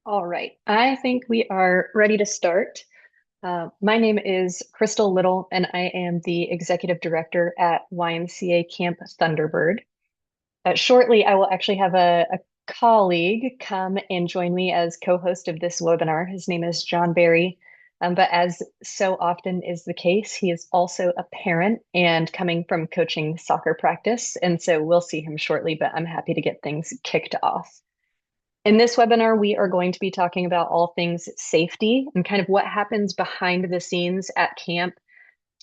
All right, I think we are ready to start. My name is Crystal Little, and I am the executive director at YMCA Camp Thunderbird. Shortly, I will actually have a colleague come and join me as co-host of this webinar. His name is John Barry. But as so often is the case, he is also a parent and coming from coaching soccer practice. And so we'll see him shortly, but I'm happy to get things kicked off. In this webinar, we are going to be talking about all things safety and kind of what happens behind the scenes at camp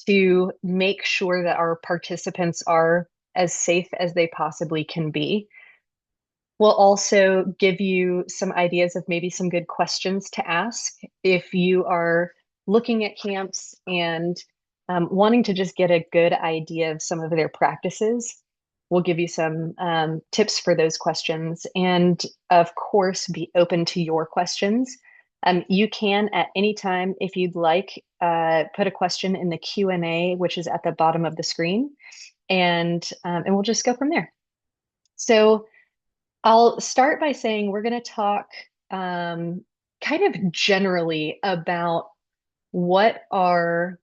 to make sure that our participants are as safe as they possibly can be. We'll also give you some ideas of maybe some good questions to ask if you are looking at camps and wanting to just get a good idea of some of their practices. We'll give you some tips for those questions and, of course, be open to your questions. You can at any time, if you'd like, put a question in the Q&A, which is at the bottom of the screen, and we'll just go from there. So I'll start by saying we're going to talk kind of generally about what are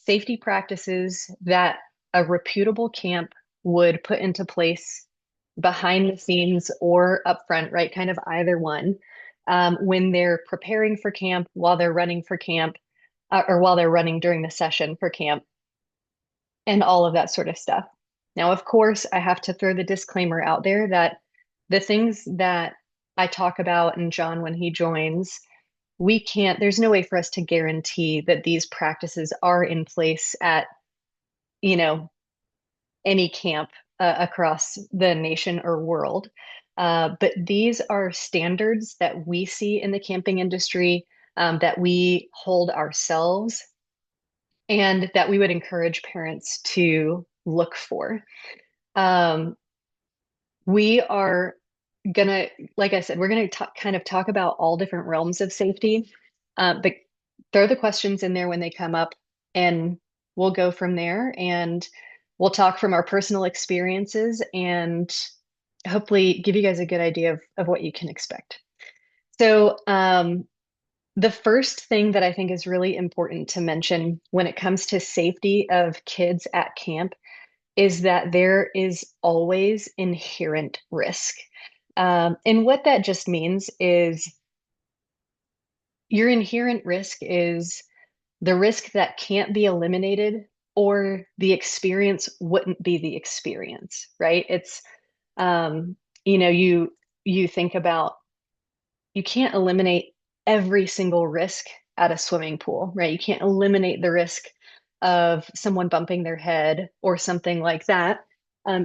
safety practices that a reputable camp would put into place behind the scenes or upfront, right? Kind of either one, when they're preparing for camp, while they're running for camp, or while they're running during the session for camp, and all of that sort of stuff. Now, of course, I have to throw the disclaimer out there that the things that I talk about and John when he joins, there's no way for us to guarantee that these practices are in place at, you know, any camp across the nation or world. But these are standards that we see in the camping industry, that we hold ourselves and that we would encourage parents to look for. Um, we are gonna, like I said, we're gonna kind of talk about all different realms of safety, but throw the questions in there when they come up, and we'll go from there. And we'll talk from our personal experiences and hopefully give you guys a good idea of what you can expect. So, the first thing that I think is really important to mention when it comes to safety of kids at camp is that there is always inherent risk. And what that just means is your inherent risk is the risk that can't be eliminated or the experience wouldn't be the experience, right? It's, um, you think about you can't eliminate every single risk at a swimming pool, right? You can't eliminate the risk of someone bumping their head or something like that.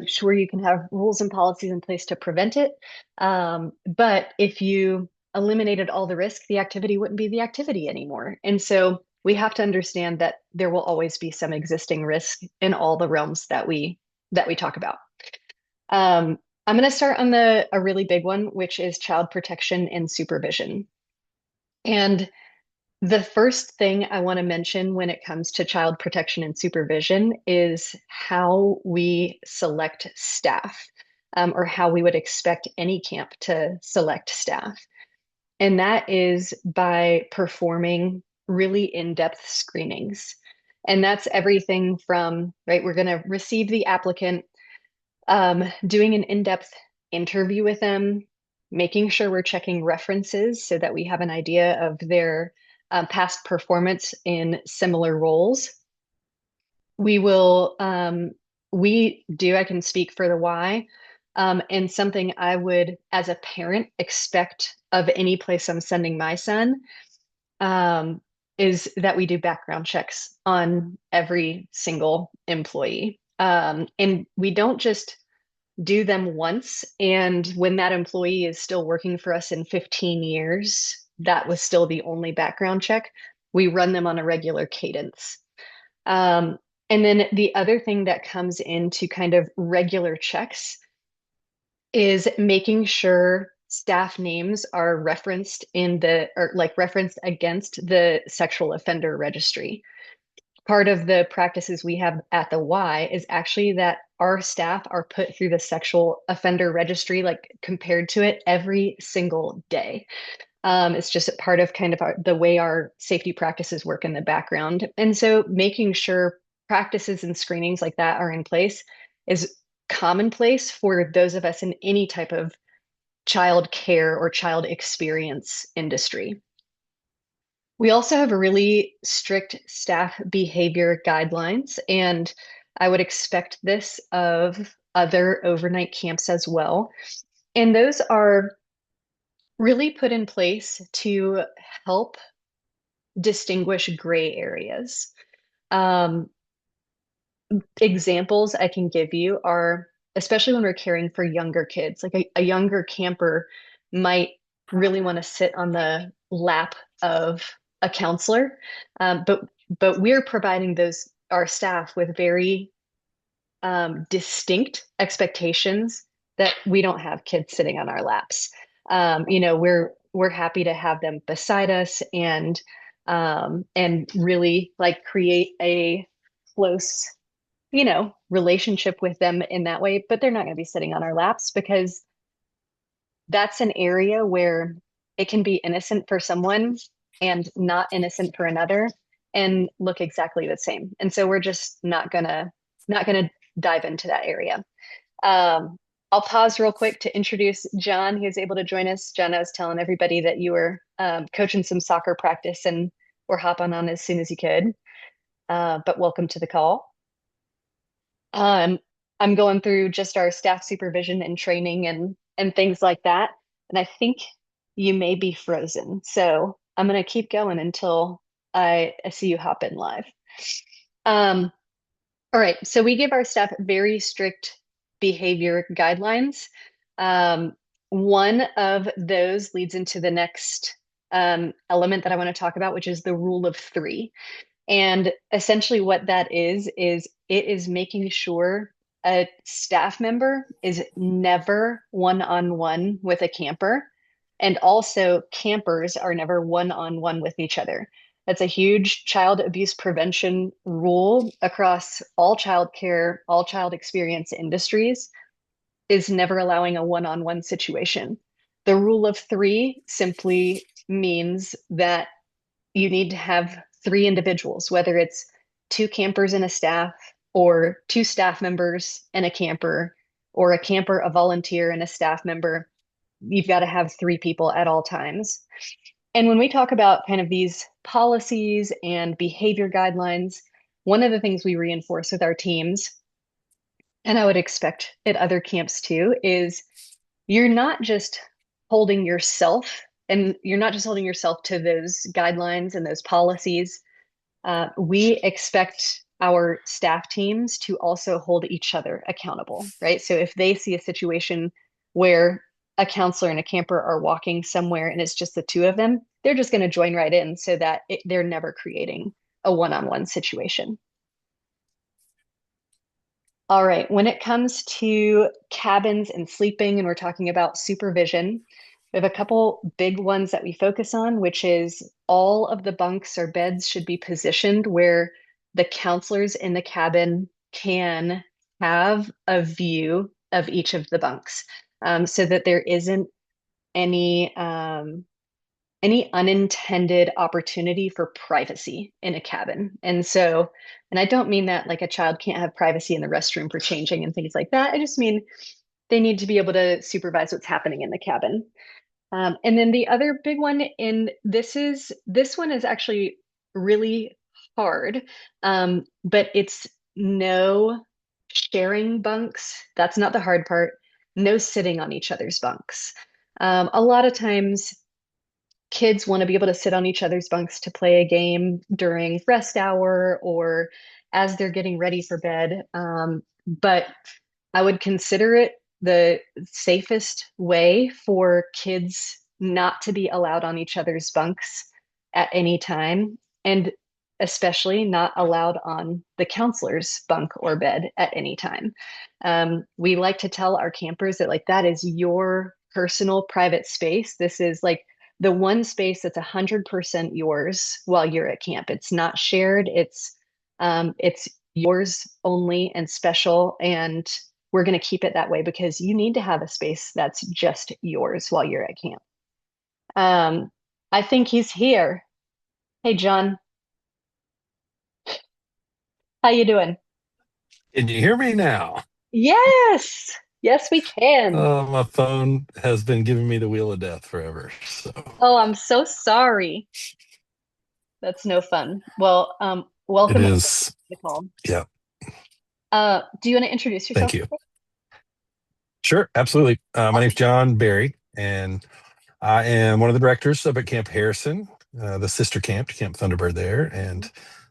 Sure, you can have rules and policies in place to prevent it. But if you eliminated all the risk, the activity wouldn't be the activity anymore. And so we have to understand that there will always be some existing risk in all the realms that we talk about. I'm going to start on a really big one, which is child protection and supervision. And the first thing I want to mention when it comes to child protection and supervision is how we select staff, or how we would expect any camp to select staff. And that is by performing really in-depth screenings. And that's everything from, right, we're going to receive the applicant, doing an in-depth interview with them, making sure we're checking references so that we have an idea of their past performance in similar roles. We will, I can speak for the why, and something I would, as a parent, expect of any place I'm sending my son, um, is that we do background checks on every single employee. And we don't just do them once. And when that employee is still working for us in 15 years, that was still the only background check. We run them on a regular cadence. Um, and then the other thing that comes into kind of regular checks is making sure staff names are referenced or like referenced against the sexual offender registry. Part of the practices we have at the Y is actually that our staff are put through the sexual offender registry, like compared to it every single day. It's just a part of kind of the way our safety practices work in the background. And so making sure practices and screenings like that are in place is commonplace for those of us in any type of child care or child experience industry. We also have really strict staff behavior guidelines, and I would expect this of other overnight camps as well. And those are really put in place to help distinguish gray areas. Um, Examples I can give you are, especially when we're caring for younger kids, like a younger camper might really want to sit on the lap of a counselor, but we're providing those our staff with very distinct expectations that we don't have kids sitting on our laps. We're happy to have them beside us and really like create a close, relationship with them in that way, but they're not going to be sitting on our laps because that's an area where it can be innocent for someone and not innocent for another and look exactly the same. And so we're just not gonna dive into that area. Um, I'll pause real quick to introduce John, who's able to join us. John, I was telling everybody that you were coaching some soccer practice and we're hopping on as soon as you could. But welcome to the call. Um, I'm going through just our staff supervision and training and things like that. And I think you may be frozen. So I'm going to keep going until I see you hop in live. Um, all right. So we give our staff very strict behavior guidelines. Um, One of those leads into the next element that I want to talk about, which is the rule of three. And essentially, what that is it is making sure a staff member is never one-on-one with a camper. And also, campers are never one-on-one with each other. That's a huge child abuse prevention rule across all childcare, all child experience industries, is never allowing a one-on-one situation. The rule of three simply means that you need to have three individuals, whether it's two campers and a staff, or two staff members and a camper, or a camper, a volunteer, and a staff member. You've got to have three people at all times. And when we talk about kind of these policies and behavior guidelines, one of the things we reinforce with our teams, and I would expect at other camps too, is you're not just holding yourself and you're not just holding yourself to those guidelines and those policies. We expect our staff teams to also hold each other accountable, right? So if they see a situation where a counselor and a camper are walking somewhere and it's just the two of them, they're just going to join right in so that they're never creating a one-on-one situation. All right, when it comes to cabins and sleeping, and we're talking about supervision, we have a couple big ones that we focus on, which is all of the bunks or beds should be positioned where the counselors in the cabin can have a view of each of the bunks, so that there isn't any any unintended opportunity for privacy in a cabin. And I don't mean that like a child can't have privacy in the restroom for changing and things like that. I just mean they need to be able to supervise what's happening in the cabin. And then the other big one, and this one is actually really hard, but it's no sharing bunks. That's not the hard part. No sitting on each other's bunks. A lot of times kids want to be able to sit on each other's bunks to play a game during rest hour or as they're getting ready for bed. But I would consider it the safest way for kids not to be allowed on each other's bunks at any time, and especially not allowed on the counselor's bunk or bed at any time. We like to tell our campers that like that is your personal private space. This is like the one space that's 100% yours while you're at camp. It's not shared. It's yours only and special, and we're going to keep it that way because you need to have a space that's just yours while you're at camp. I think he's here. Hey, John, how you doing? Can you hear me now? Yes, yes, we can. My phone has been giving me the wheel of death forever. So Oh, I'm so sorry. That's no fun. Well, it welcome everybody is. to the call. Yeah. Do you want to introduce yourself Thank you. real quick? Sure. Absolutely. My name's Awesome. John Barry, and I am one of the directors up at Camp Harrison, the sister camp to Camp Thunderbird there. And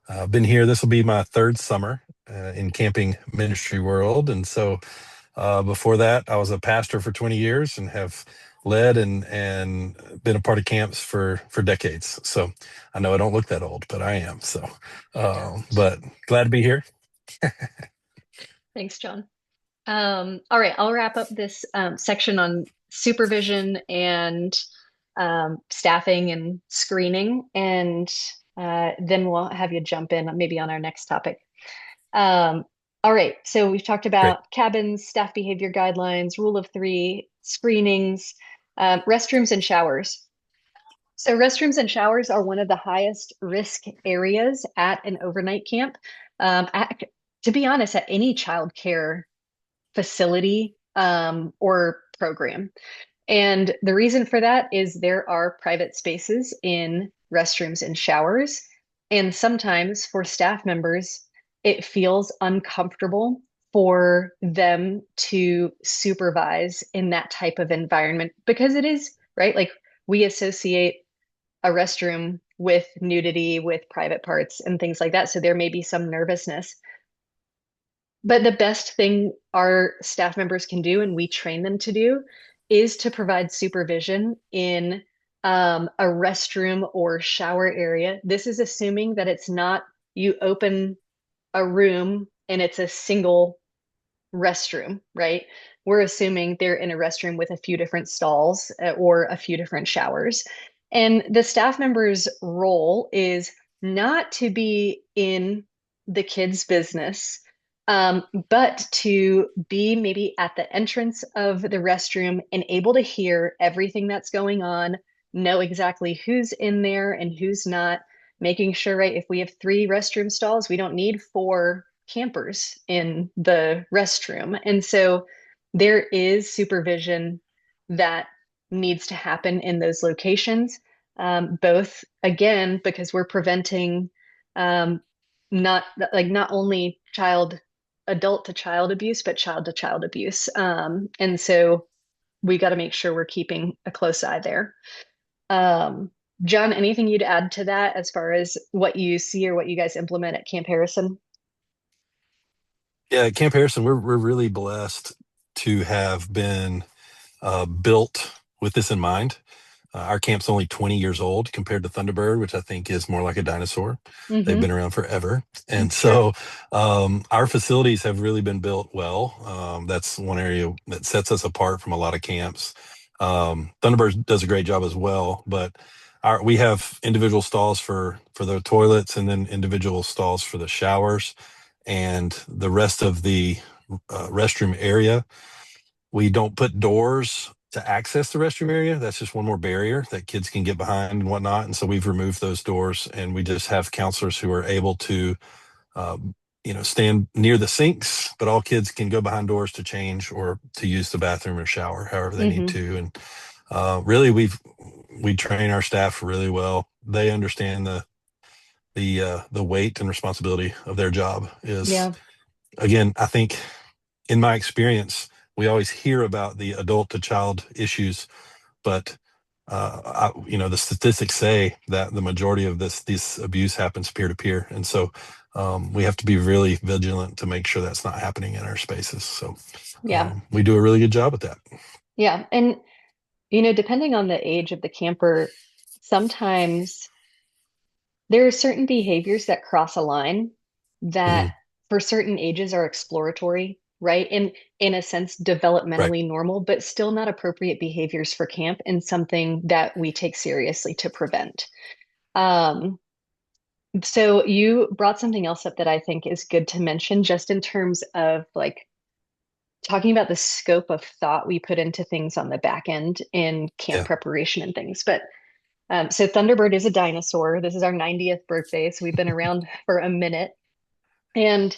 I've been here. This will be my third summer in camping ministry world. And so before that, I was a pastor for 20 years and have led and been a part of camps for decades. So I know I don't look that old, but I am. So, You don't. but glad to be here. Thanks, John. All right, I'll wrap up this section on supervision and staffing and screening, and then we'll have you jump in maybe on our next topic. Um, all right, so we've talked Great. about cabins, staff behavior guidelines, rule of three, screenings, restrooms and showers. So restrooms and showers are one of the highest risk areas at an overnight camp. To be honest, at any child care facility or program. And the reason for that is there are private spaces in restrooms and showers. And sometimes for staff members, it feels uncomfortable for them to supervise in that type of environment because it is, right? Like we associate a restroom with nudity, with private parts, and things like that. So there may be some nervousness. But the best thing our staff members can do, and we train them to do, is to provide supervision in a restroom or shower area. This is assuming that it's not you open a room and it's a single restroom, right? We're assuming they're in a restroom with a few different stalls or a few different showers. And the staff member's role is not to be in the kids' business, but to be maybe at the entrance of the restroom and able to hear everything that's going on, know exactly who's in there and who's not, making sure, right, if we have three restroom stalls, we don't need four campers in the restroom. And so there is supervision that needs to happen in those locations, both again, because we're preventing um, not not only adult to child abuse, but child to child abuse. And so we got to make sure we're keeping a close eye there. Um, John, anything you'd add to that as far as what you see or what you guys implement at Camp Harrison? Yeah, at Camp Harrison, we're really blessed to have been built with this in mind. Our camp's only 20 years old compared to Thunderbird, which I think is more like a dinosaur. They've Mm-hmm. been around forever. And It's true. so our facilities have really been built well. That's one area that sets us apart from a lot of camps. Thunderbird does a great job as well, but we have individual stalls for the toilets and then individual stalls for the showers and the rest of the restroom area. We don't put doors to access the restroom area. That's just one more barrier that kids can get behind and whatnot. And so we've removed those doors, and we just have counselors who are able to, um, stand near the sinks, but all kids can go behind doors to change or to use the bathroom or shower, however they need Mm-hmm. to. And really, we train our staff really well. They understand the weight and responsibility of their job. Is Yeah. again, I think in my experience, we always hear about the adult to child issues, but the statistics say that the majority of this abuse happens peer to peer, and so we have to be really vigilant to make sure that's not happening in our spaces. So Yeah. we do a really good job at that. Yeah. And, depending on the age of the camper, sometimes there are certain behaviors that cross a line that Mhm. for certain ages are exploratory, right? In a sense, Right. developmentally normal, but still not appropriate behaviors for camp and something that we take seriously to prevent. Um, so you brought something else up that I think is good to mention just in terms of like talking about the scope of thought we put into things on the back end in camp Yeah. preparation and things. But So Thunderbird is a dinosaur. This is our 90th birthday, so we've been around for a minute. And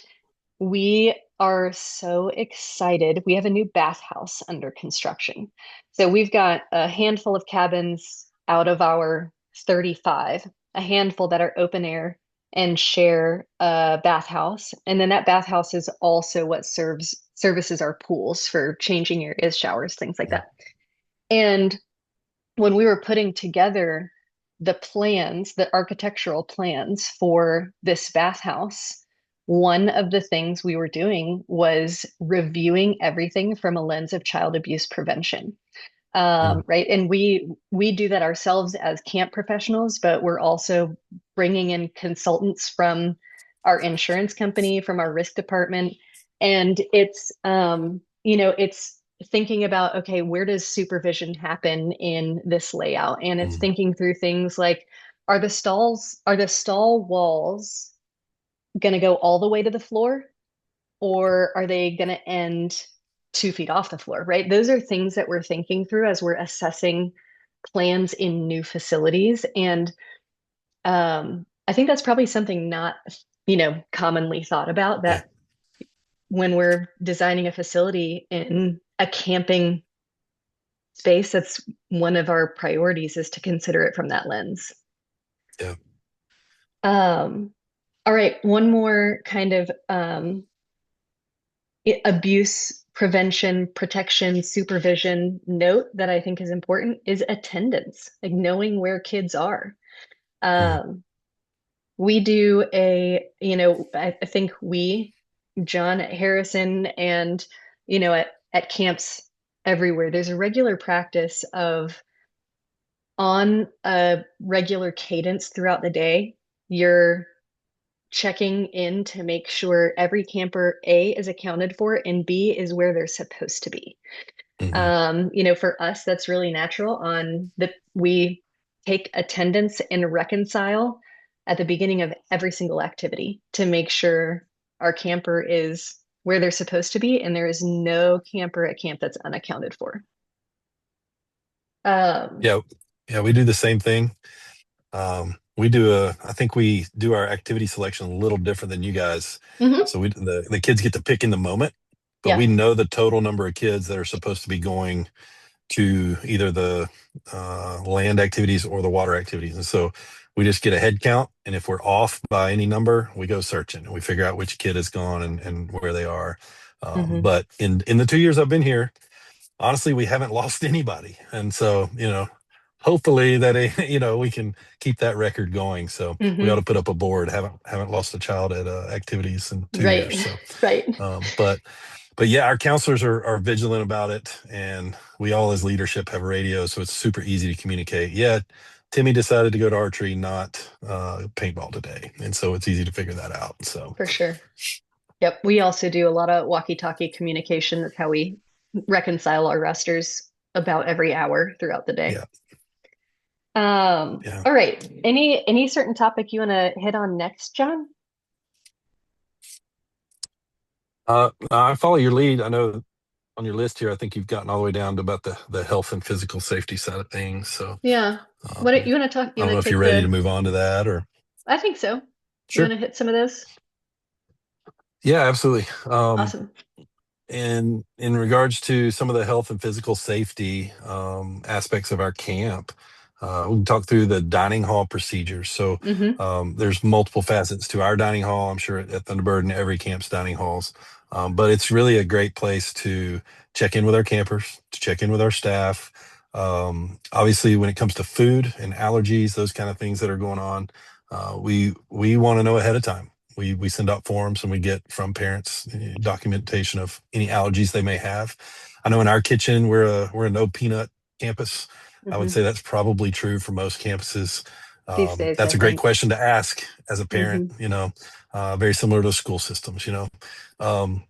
we are so excited. We have a new bathhouse under construction. So we've got a handful of cabins out of our 35, a handful that are open air and share a bathhouse. And then that bathhouse is also what services our pools for changing areas, showers, things like that. And when we were putting together the plans, the architectural plans for this bathhouse, one of the things we were doing was reviewing everything from a lens of child abuse prevention. Mm, Right. And we do that ourselves as camp professionals, but we're also bringing in consultants from our insurance company, from our risk department. And it's thinking about, okay, where does supervision happen in this layout? And it's mm, thinking through things like, are the stall walls going to go all the way to the floor? Or are they going to end 2 feet off the floor, right? Those are things that we're thinking through as we're assessing plans in new facilities. And I think that's probably something not, commonly thought about, yeah, that when we're designing a facility in a camping space, that's one of our priorities is to consider it from that lens. yeah. Um, all right, one more kind of abuse prevention, protection, supervision note that I think is important is attendance, like knowing where kids are. Mm, Um, we do I think John at Harrison and, at camps everywhere, there's a regular practice of on a regular cadence throughout the day, you're checking in to make sure every camper A is accounted for and B is where they're supposed to be. mhm. For us, that's really natural on the we take attendance and reconcile at the beginning of every single activity to make sure our camper is where they're supposed to be and there is no camper at camp that's unaccounted for. Um, Yeah, yeah, we do the same thing. We do I think we do our activity selection a little different than you guys. mhm. So the kids get to pick in the moment, but Yeah. we know the total number of kids that are supposed to be going to either the land activities or the water activities. And so we just get a head count. And if we're off by any number, we go searching and we figure out which kid is gone and where they are. Hmm. But in the 2 years I've been here, honestly, we haven't lost anybody. And so, hopefully that, we can keep that record going. So we ought Hmm. to put up a board. Haven't lost a child at activities in 2 years. Right. So, Right. um, but but yeah, our counselors are vigilant about it, and we all as leadership have radios, so it's super easy to communicate. Yeah, Timmy decided to go to archery, not paintball today, and so it's easy to figure that out. So For sure. Yep. We also do a lot of walkie-talkie communication. That's how we reconcile our rosters about every hour throughout the day. yeah, yeah. All right. Any certain topic you want to hit on next, John? I follow your lead. I know on your list here, I think you've gotten all the way down to about the health and physical safety side of things. So Yeah. What um, you want to talk? You I don't want know to if you're take ready to the? move on to that or I think so. You want sure. to hit some of those? Yeah, absolutely. Awesome. And in regards to some of the health and physical safety aspects of our camp, we can talk through the dining hall procedures. So Hmm. there's multiple facets to our dining hall. I'm sure at Thunderbird and every camp's dining halls, but it's really a great place to check in with our campers, to check in with our staff. Obviously, when it comes to food and allergies, those kind of things that are going on, we want to know ahead of time. We send out forms and we get from parents documentation of any allergies they may have. I know in our kitchen we're a no peanut campus. I would Hmm. say that's probably true for most campuses. These days, I That's a great think. question to ask as a parent. Hmm. Very similar to school systems. Um,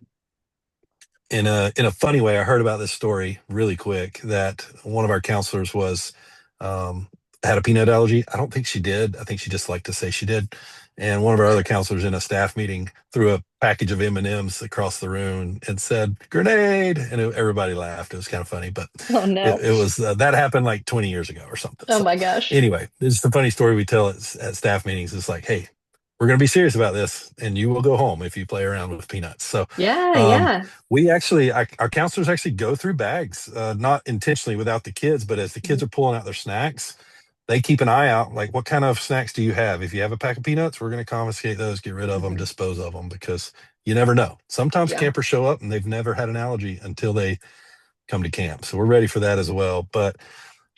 in a funny way, I heard about this story really quick that one of our counselors was um, had a peanut allergy. I don't think she did. I think she just liked to say she did. And one of our other counselors in a staff meeting threw a package of M&Ms across the room and said, "Grenade!" And everybody laughed. It was kind of funny, but Oh no. it was that happened like 20 years ago or something. Oh So my gosh. anyway, this is the funny story we tell at staff meetings. It's like, hey, we're going to be serious about this, and you will go home if you play around with peanuts. So Yeah, um, yeah. we actually, our counselors actually go through bags, not intentionally without the kids, but as the kids Mhm. are pulling out their snacks, they keep an eye out. Like, what kind of snacks do you have? If you have a pack of peanuts, we're going to confiscate those, get rid of them, Mhm. dispose of them, because you never know. Sometimes Yeah. campers show up and they've never had an allergy until they come to camp. So we're ready for that as well. But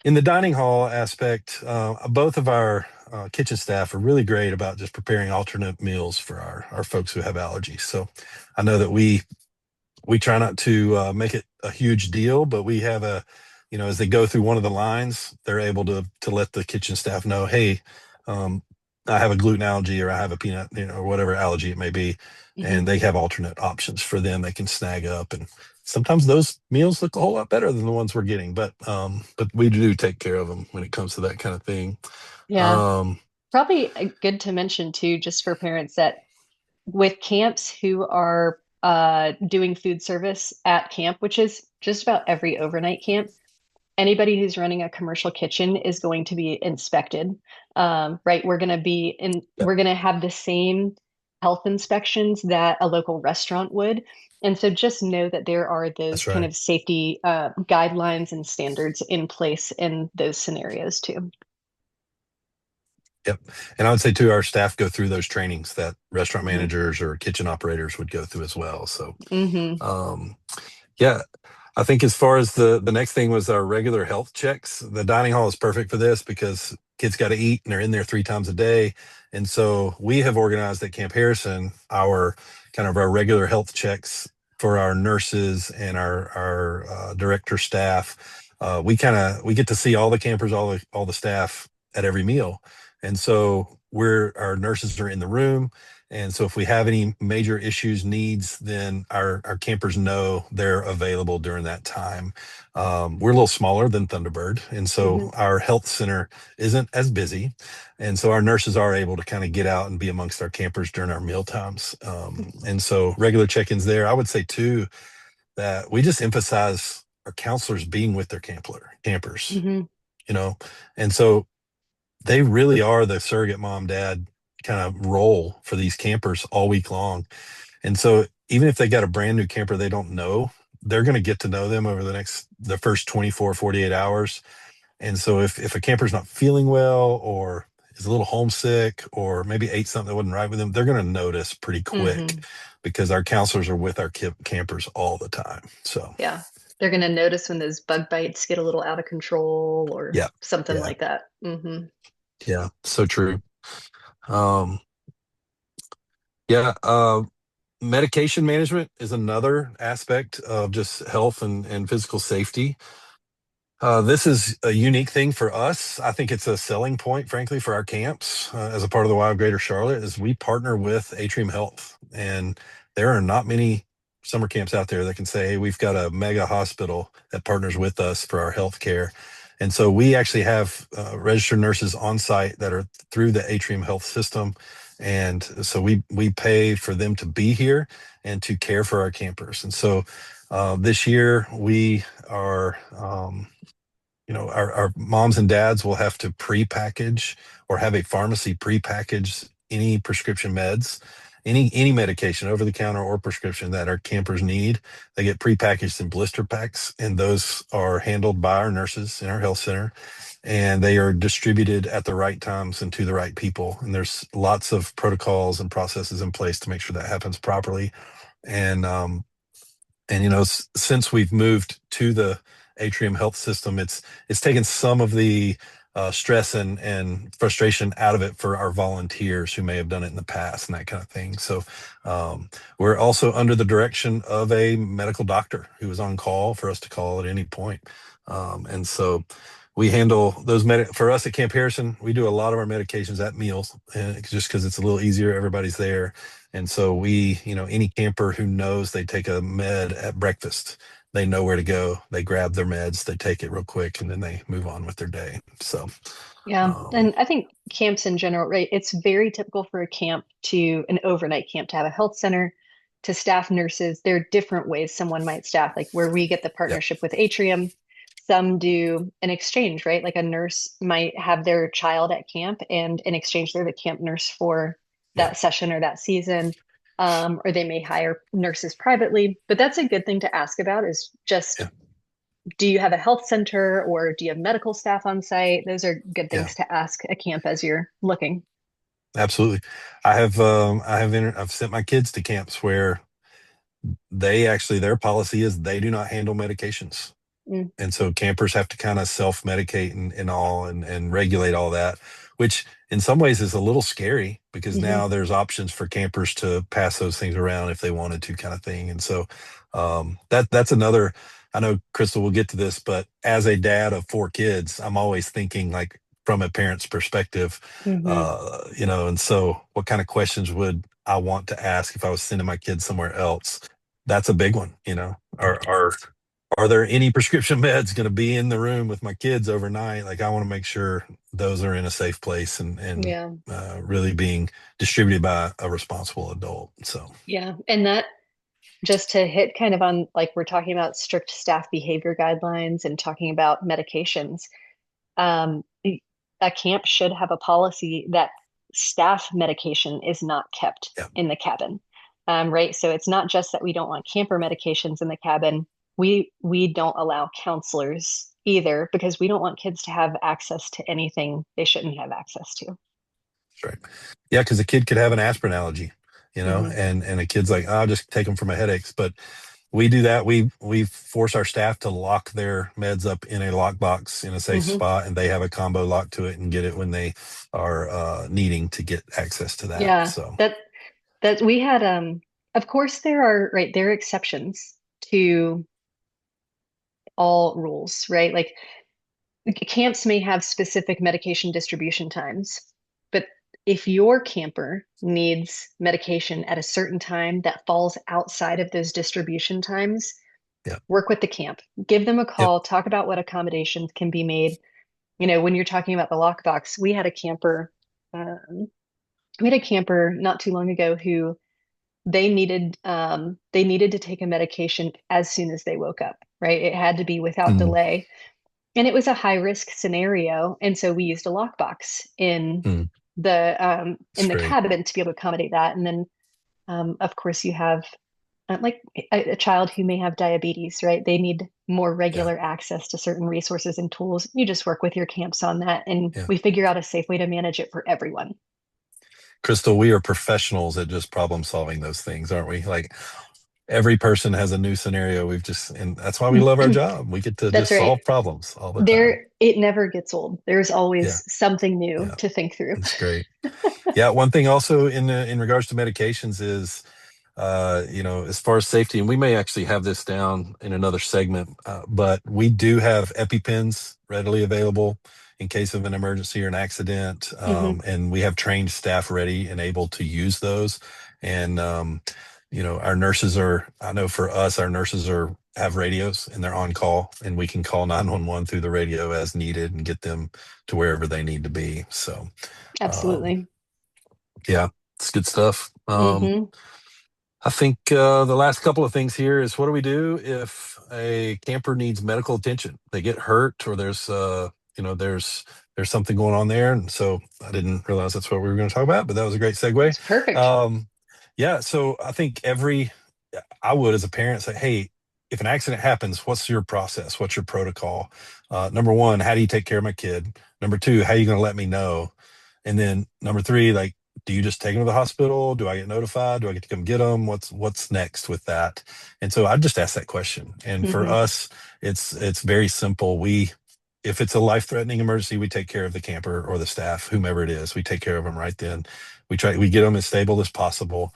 in the dining hall aspect, both of our kitchen staff are really great about just preparing alternate meals for our folks who have allergies. So I know that we try not to make it a huge deal, but we have as they go through one of the lines, they're able to let the kitchen staff know, hey, um, I have a gluten allergy or I have a peanut, or whatever allergy it may be, Mhm. and they have alternate options for them they can snag up. And sometimes those meals look a whole lot better than the ones we're getting, but we do take care of them when it comes to that kind of thing. Yeah. Um, Probably good to mention too, just for parents that with camps who are doing food service at camp, which is just about every overnight camp, anybody who's running a commercial kitchen is going to be inspected. Right? yeah, We're going to have the same health inspections that a local restaurant would. And so just know that there are those that's kind right. of safety guidelines and standards in place in those scenarios too. Yep. And I would say too, our staff go through those trainings that restaurant Hmm. managers or kitchen operators would go through as well. So, Hmm. um, yeah, I think as far as the next thing was our regular health checks. The dining hall is perfect for this because kids got to eat and they're in there 3 times a day. And so we have organized at Camp Harrison our kind of our regular health checks for our nurses and our director staff. We get to see all the campers, all the staff at every meal. And so our nurses are in the room. And so if we have any major issues, needs, then our campers know they're available during that time. We're a little smaller than Thunderbird. And so Hmm. our health center isn't as busy. And so our nurses are able to kind of get out and be amongst our campers during our meal times. And so regular check-ins there. I would say too that we just emphasize our counselors being with their campers, Hmm. you know. And so they really are the surrogate mom dad kind of role for these campers all week long. And so even if they got a brand new camper they don't know, they're going to get to know them over the first 24, 48 hours. And so if a camper's not feeling well or is a little homesick or maybe ate something that wasn't right with them, they're going to notice pretty quick Hmm. because our counselors are with our campers all the time. So Yeah. They're going to notice when those bug bites get a little out of control or yeah, something yeah, like that. Hmm. yeah, so true. Um, yeah, medication management is another aspect of just health and physical safety. This is a unique thing for us. I think it's a selling point, frankly, for our camps as a part of the Wild Greater Charlotte. Is we partner with Atrium Health, and there are not many summer camps out there that can say, "Hey, we've got a mega hospital that partners with us for our health care." And so we actually have registered nurses on site that are through the Atrium Health system, and so we pay for them to be here and to care for our campers. And so this year we are. Our moms and dads will have to pre-package or have a pharmacy pre-package any prescription meds, any medication over the counter or prescription that our campers need. They get pre-packaged in blister packs, and those are handled by our nurses in our health center, and they are distributed at the right times and to the right people. And there's lots of protocols and processes in place to make sure that happens properly. And since we've moved to the Atrium Health System, it's taken some of the stress and frustration out of it for our volunteers who may have done it in the past and that kind of thing. So um, we're also under the direction of a medical doctor who is on call for us to call at any point. And so we handle those for us at Camp Harrison. We do a lot of our medications at meals, just because it's a little easier. Everybody's there. And so any camper who knows they take a med at breakfast, they know where to go. They grab their meds, they take it real quick, and then they move on with their day. So, Yeah. Um, And I think camps in general, right? It's very typical for a camp to an overnight camp to have a health center, to staff nurses. There are different ways someone might staff, like where we get the yeah, partnership with Atrium. Some do an exchange, right? Like a nurse might have their child at camp and in exchange, they're the camp nurse for yeah, that session or that season. Or they may hire nurses privately. But that's a good thing to ask about is just yeah, do you have a health center or do you have medical staff on site? Those are good yeah. things to ask a camp as you're looking. Absolutely. I've sent my kids to camps where they actually their policy is they do not handle medications. Mm, And so campers have to kind of self-medicate and all and regulate all that, which in some ways is a little scary because hmm now there's options for campers to pass those things around if they wanted to, kind of thing. And so that's another. I know Crystal will get to this, but as a dad of four kids, I'm always thinking like from a parent's perspective, hmm and so what kind of questions would I want to ask if I was sending my kids somewhere else? That's a big one, are there any prescription meds going to be in the room with my kids overnight? Like, I want to make sure those are in a safe place Yeah. and really being distributed by a responsible adult. So, Yeah. And that just to hit kind of on like we're talking about strict staff behavior guidelines and talking about medications. Um, a camp should have a policy that staff medication is not kept yeah, in the cabin. Right. So it's not just that we don't want camper medications in the cabin. We don't allow counselors either because we don't want kids to have access to anything they shouldn't have access to. that's right. Yeah, because a kid could have an aspirin allergy, Hmm and a kid's like, I'll just take them for my headaches. But we do that. We force our staff to lock their meds up in a lockbox in a safe hmm spot, and they have a combo lock to it and get it when they are needing to get access to that. Yeah, So, that we had of course there are right there are exceptions to all rules, right? Like camps may have specific medication distribution times, but if your camper needs medication at a certain time that falls outside of those distribution times, yeah, work with the camp, give them a yep, call, talk about what accommodations can be made. When you're talking about the lockbox, um, we had a camper not too long ago who they needed to take a medication as soon as they woke up, right? It had to be without mm, delay. And it was a high risk scenario. And so we used a lockbox mm, in it's the great. cabin to be able to accommodate that. And then of course you have like a child who may have diabetes, right? They need more Yeah, regular access to certain resources and tools. You just work with your camps on that and yeah. we figure out a safe way to manage it for everyone. Crystal, we are professionals at just problem solving those things, aren't we? Like every person has a new scenario. And that's why we love our job. We get to That's just right. solve problems all the time. It never gets old. There's Yeah, always something new yeah, to think through. it's great. Yeah, one thing also in regards to medications is as far as safety, and we may actually have this down in another segment, but we do have EpiPens readily available in case of an emergency or an accident, hmm and we have trained staff ready and able to use those. And our nurses are. I know for us, our nurses are have radios and they're on call, and we can call 911 through the radio as needed and get them to wherever they need to be. So, um, Absolutely. yeah, it's good stuff. hmm I think the last couple of things here is what do we do if a camper needs medical attention? They get hurt, or there's something going on there, and so I didn't realize that's what we were going to talk about, but that was a great segue. It's perfect. Um, yeah, so I think I would as a parent say, hey, if an accident happens, what's your process? What's your protocol? Number one, how do you take care of my kid? Number two, how are you going to let me know? And then number three, like, do you just take them to the hospital? Do I get notified? Do I get to come get them? What's next with that? And so I just asked that question. And for hmm us, it's very simple. If it's a life-threatening emergency, we take care of the camper or the staff, whomever it is. We take care of them right then. We get them as stable as possible.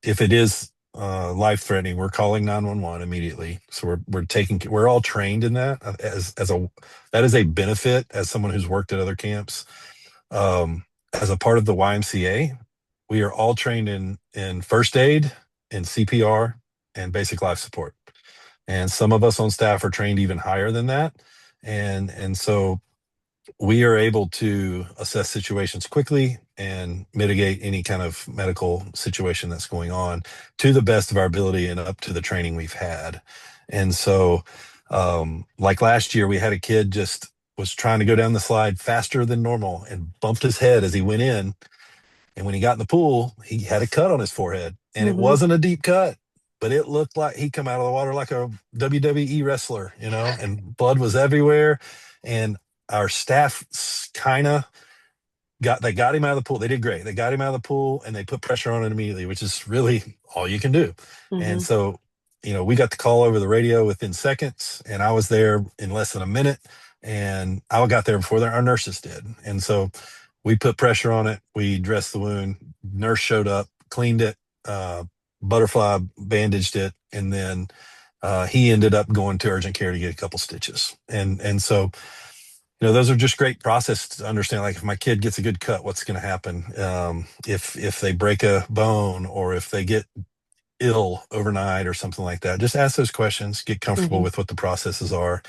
If it is life-threatening, we're calling 911 immediately. So we're all trained in that that is a benefit as someone who's worked at other camps. As a part of the YMCA, we are all trained in first aid, in CPR, and basic life support. And some of us on staff are trained even higher than that. And so we are able to assess situations quickly and mitigate any kind of medical situation that's going on to the best of our ability and up to the training we've had. And so, like last year, we had a kid just was trying to go down the slide faster than normal and bumped his head as he went in. And when he got in the pool, he had a cut on his forehead, and it Hmm. wasn't a deep cut, but it looked like he come out of the water like a WWE wrestler, and blood was everywhere. And our staff kind of got him out of the pool. They did great. They got him out of the pool and they put pressure on it immediately, which is really all you can do. And Hmm. so, we got the call over the radio within seconds, and I was there in less than a minute, and I got there before our nurses did. And so we put pressure on it. We dressed the wound. Nurse showed up, cleaned it, uh, butterfly bandaged it, and then he ended up going to urgent care to get a couple stitches. And so those are just great process to understand. Like if my kid gets a good cut, what's going to happen? If they break a bone or if they get ill overnight or something like that, just ask those questions, get comfortable Hmm. with what the processes are.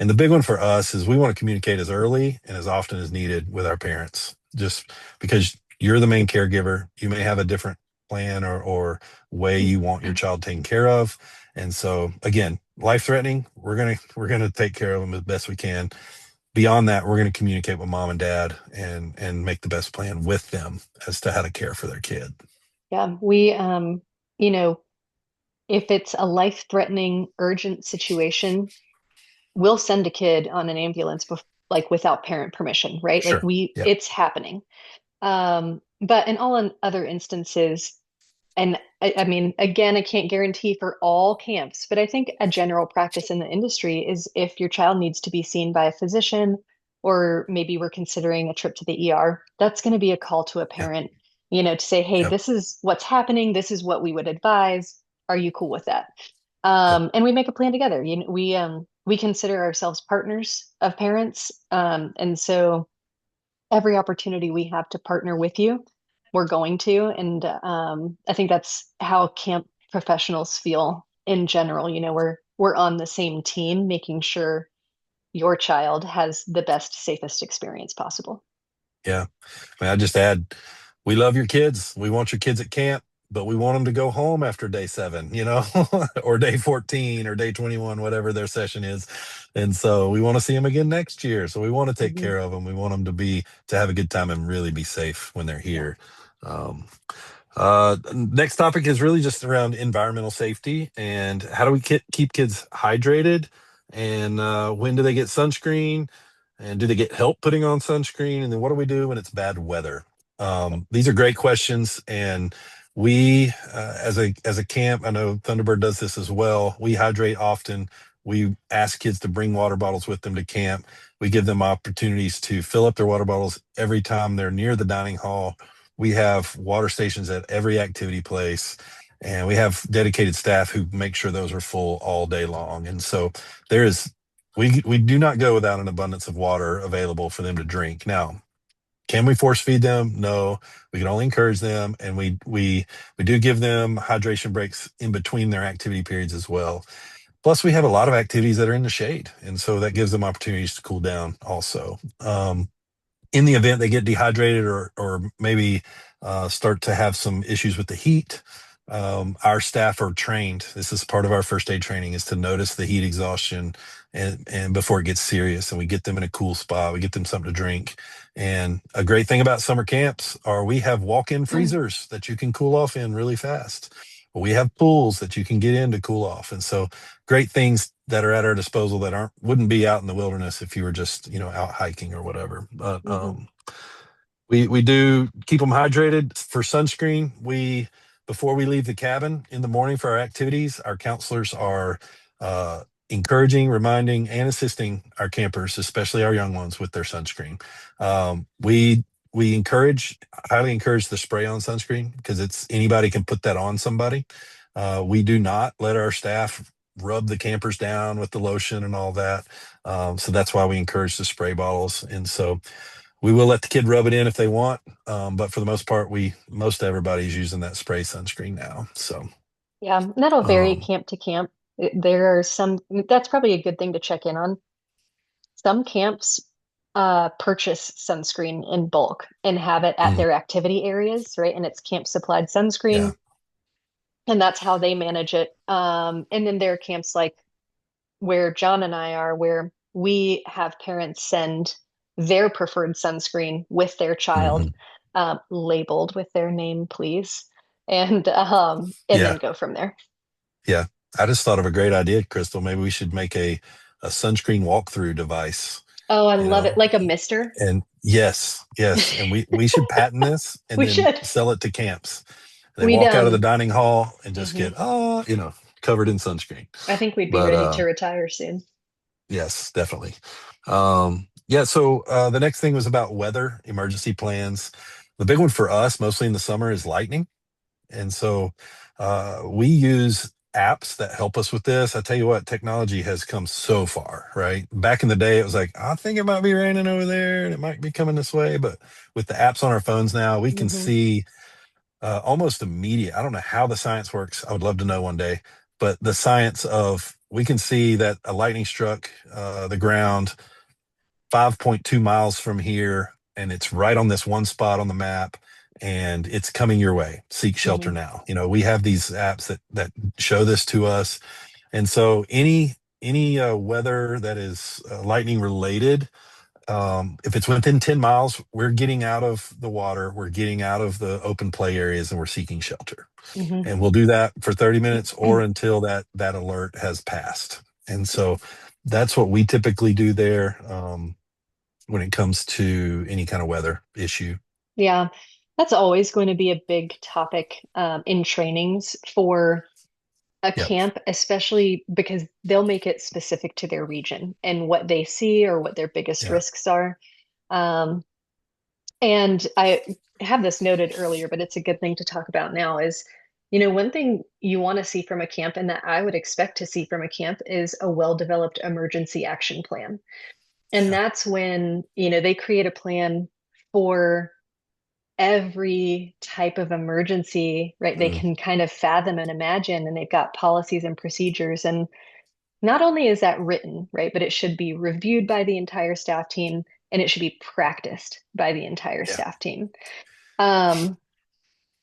And the big one for us is we want to communicate as early and as often as needed with our parents, just because you're the main caregiver. You may have a different plan or way you want your child taken care of. And so again, life threatening, we're gonna take care of them as best we can. Beyond that, we're going to communicate with mom and dad and make the best plan with them as to how to care for their kid. Yeah, you know, if it's a life-threatening, urgent situation, we'll send a kid on an ambulance like without parent permission, right? Like Sure. Yeah. it's happening. But in all other instances, and I mean, again, I can't guarantee for all camps, but I think a general practice in the industry is if your child needs to be seen by a physician, or maybe we're considering a trip to the ER, that's going to be a call to a Yeah. parent, to say, hey, Yep. this is what's happening. This is what we would advise. Are you cool with that? Yep. And we make a plan together. We consider ourselves partners of parents. And so every opportunity we have to partner with you, we're going to. And I think that's how camp professionals feel in general. We're on the same team, making sure your child has the best, safest experience possible. Yeah. I mean, I just add, we love your kids. We want your kids at camp, but we want them to go home after day 7, or day 14 or day 21, whatever their session is. And so we want to see them again next year. So we want to take Hmm. care of them. We want them to have a good time and really be safe when they're Yeah. here. Um, Next topic is really just around environmental safety and how do we keep kids hydrated, and when do they get sunscreen, and do they get help putting on sunscreen, and then what do we do when it's bad weather? These are great questions, and we, as a camp, I know Thunderbird does this as well. We hydrate often. We ask kids to bring water bottles with them to camp. We give them opportunities to fill up their water bottles every time they're near the dining hall. We have water stations at every activity place, and we have dedicated staff who make sure those are full all day long. And so there is, we do not go without an abundance of water available for them to drink. Now, can we force feed them? No, we can only encourage them, and we do give them hydration breaks in between their activity periods as well. Plus, we have a lot of activities that are in the shade, and so that gives them opportunities to cool down also. In the event they get dehydrated or maybe start to have some issues with the heat, our staff are trained. This is part of our first aid training, is to notice the heat exhaustion and before it gets serious, and we get them in a cool spot. We get them something to drink. And a great thing about summer camps are we have walk-in freezers that you can cool off in really fast. We have pools that you can get in to cool off. And so great things that are at our disposal that wouldn't be out in the wilderness if you were just out hiking or whatever. But Hmm. we do keep them hydrated. For sunscreen, we before we leave the cabin in the morning for our activities, our counselors are encouraging, reminding, and assisting our campers, especially our young ones, with their sunscreen. We highly encourage the spray on sunscreen because it's anybody can put that on somebody. We do not let our staff rub the campers down with the lotion and all that. So that's why we encourage the spray bottles. And so we will let the kid rub it in if they want, but for the most part, most everybody's using that spray sunscreen now. So, Yeah, and that'll vary um, camp to camp. There are some, that's probably a good thing to check in on. Some camps purchase sunscreen in bulk and have it at Mhm. their activity areas, right? And it's camp supplied Yeah. sunscreen, and that's how they manage it. And then there are camps like where John and I are, where we have parents send their preferred sunscreen with their child, Hmm. labeled with their name, please, and then Yeah. go from there. Yeah. I just thought of a great idea, Crystal. Maybe we should make a sunscreen walkthrough device, Oh, I you love it. know? Like a mister. And yes, yes. And we should patent this and We then should. sell it to camps. They We'd walk out of the dining hall and just mhm. get, covered in sunscreen. I think we'd be But ready to retire soon. yes, definitely. Yeah, so the next thing was about weather, emergency plans. The big one for us, mostly in the summer, is lightning. And so we use apps that help us with this. I tell you what, technology has come so far, right? Back in the day, it was like, I think it might be raining over there and it might be coming this way. But with the apps on our phones now, we can Hmm. see almost immediate. I don't know how the science works. I would love to know one day. But the science of we can see that a lightning struck the ground 5.2 miles from here, and it's right on this one spot on the map, and it's coming your way. Seek shelter Hmm. now. We have these apps that show this to us, and so any weather that is lightning related, if it's within 10 miles, we're getting out of the water, we're getting out of the open play areas, and we're seeking shelter. Hmm. And we'll do that for 30 minutes or until that alert has passed. And so that's what we typically do there. When it comes to any kind of weather issue. Yeah, that's always going to be a big topic in trainings for a Yep. camp, especially because they'll make it specific to their region and what they see or what their biggest Yeah. risks are. Um, and I have this noted earlier, but it's a good thing to talk about now is, one thing you want to see from a camp and that I would expect to see from a camp is a well-developed emergency action plan. And Yeah. that's when, they create a plan for every type of emergency, right? They Mm, can kind of fathom and imagine, and they've got policies and procedures. And not only is that written, right, but it should be reviewed by the entire staff team and it should be practiced by the entire yeah. staff team. Um,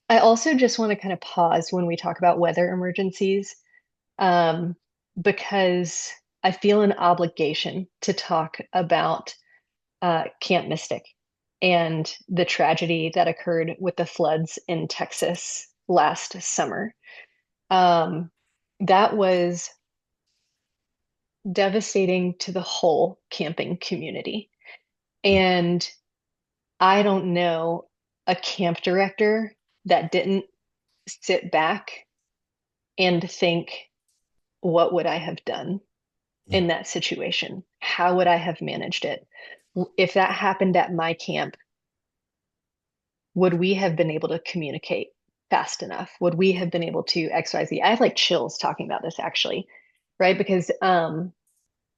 I also just want to kind of pause when we talk about weather emergencies, um, because I feel an obligation to talk about Camp Mystic and the tragedy that occurred with the floods in Texas last summer. Um, that was devastating to the whole camping community. Mm, And I don't know a camp director that didn't sit back and think, what would I have done mm, in that situation? How would I have managed it? If that happened at my camp, would we have been able to communicate fast enough? Would we have been able to XYZ? I have like chills talking about this actually, right? Because oh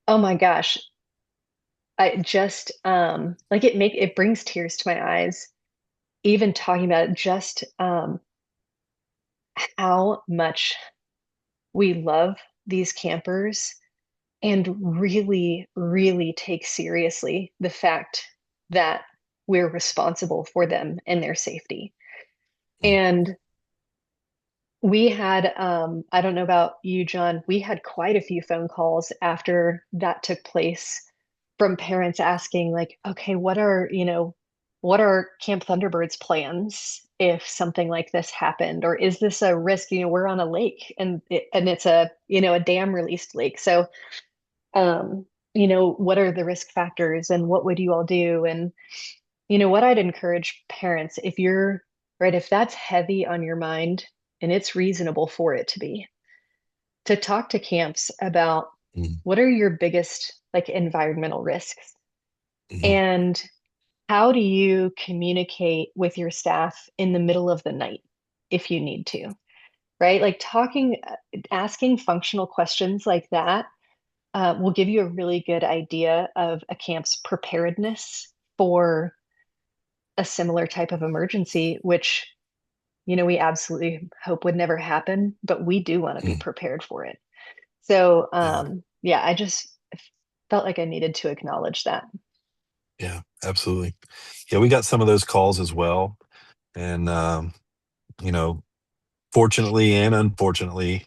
my gosh, I just like it brings tears to my eyes even talking about it, just how much we love these campers and really, really take seriously the fact that we're responsible for them and their safety. mm, And we had, I don't know about you, John, we had quite a few phone calls after that took place from parents asking, like, okay, what are Camp Thunderbird's plans if something like this happened? Or is this a risk? We're on a lake and it's a dam released lake. So, um, what are the risk factors and what would you all do? And, what I'd encourage parents, if that's heavy on your mind, and it's reasonable for it to be, to talk to camps about mm, what are your biggest like environmental risks mhm. and how do you communicate with your staff in the middle of the night if you need to, right? Like asking functional questions like that will give you a really good idea of a camp's preparedness for a similar type of emergency, which, we absolutely hope would never happen, but we do want to be Mm. prepared for it. So, Yeah. yeah, I just felt like I needed to acknowledge that. Yeah, absolutely. Yeah, we got some of those calls as well. And, you know, fortunately and unfortunately,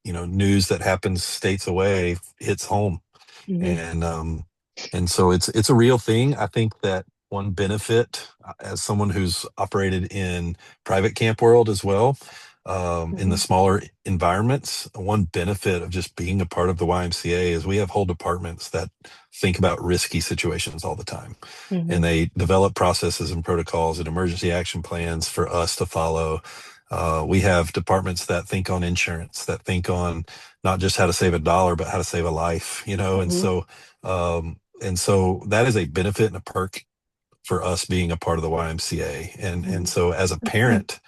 news that happens states away hits home. Hmm. And so it's a real thing. I think that one benefit, as someone who's operated in private camp world as well, in the Hmm. smaller environments, one benefit of just being a part of the YMCA is we have whole departments that think about risky situations all the time, and Hmm. they develop processes and protocols and emergency action plans for us to follow. We have departments that think on insurance, that think on not just how to save a dollar, but how to save a life, Hmm. and so that is a benefit and a perk for us being a part of the YMCA. And Hmm. so as a parent,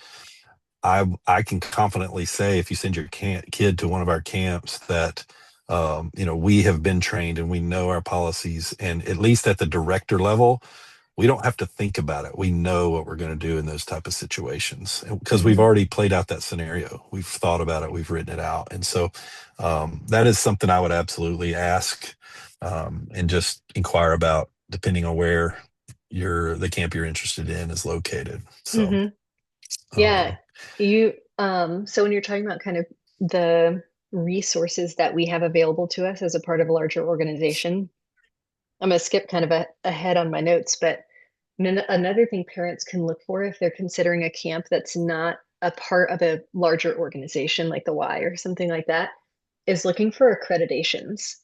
I can confidently say if you send your kid to one of our camps that we have been trained and we know our policies, and at least at the director level, we don't have to think about it. We know what we're going to do in those type of situations because we've Hmm. already played out that scenario. We've thought about it. We've written it out. And so that is something I would absolutely ask, and just inquire about depending on where the camp you're interested in is located. So, Hmm. Yeah, um, so when you're talking about kind of the resources that we have available to us as a part of a larger organization, I'm going to skip kind of ahead on my notes, but another thing parents can look for if they're considering a camp that's not a part of a larger organization like the Y or something like that is looking for accreditations.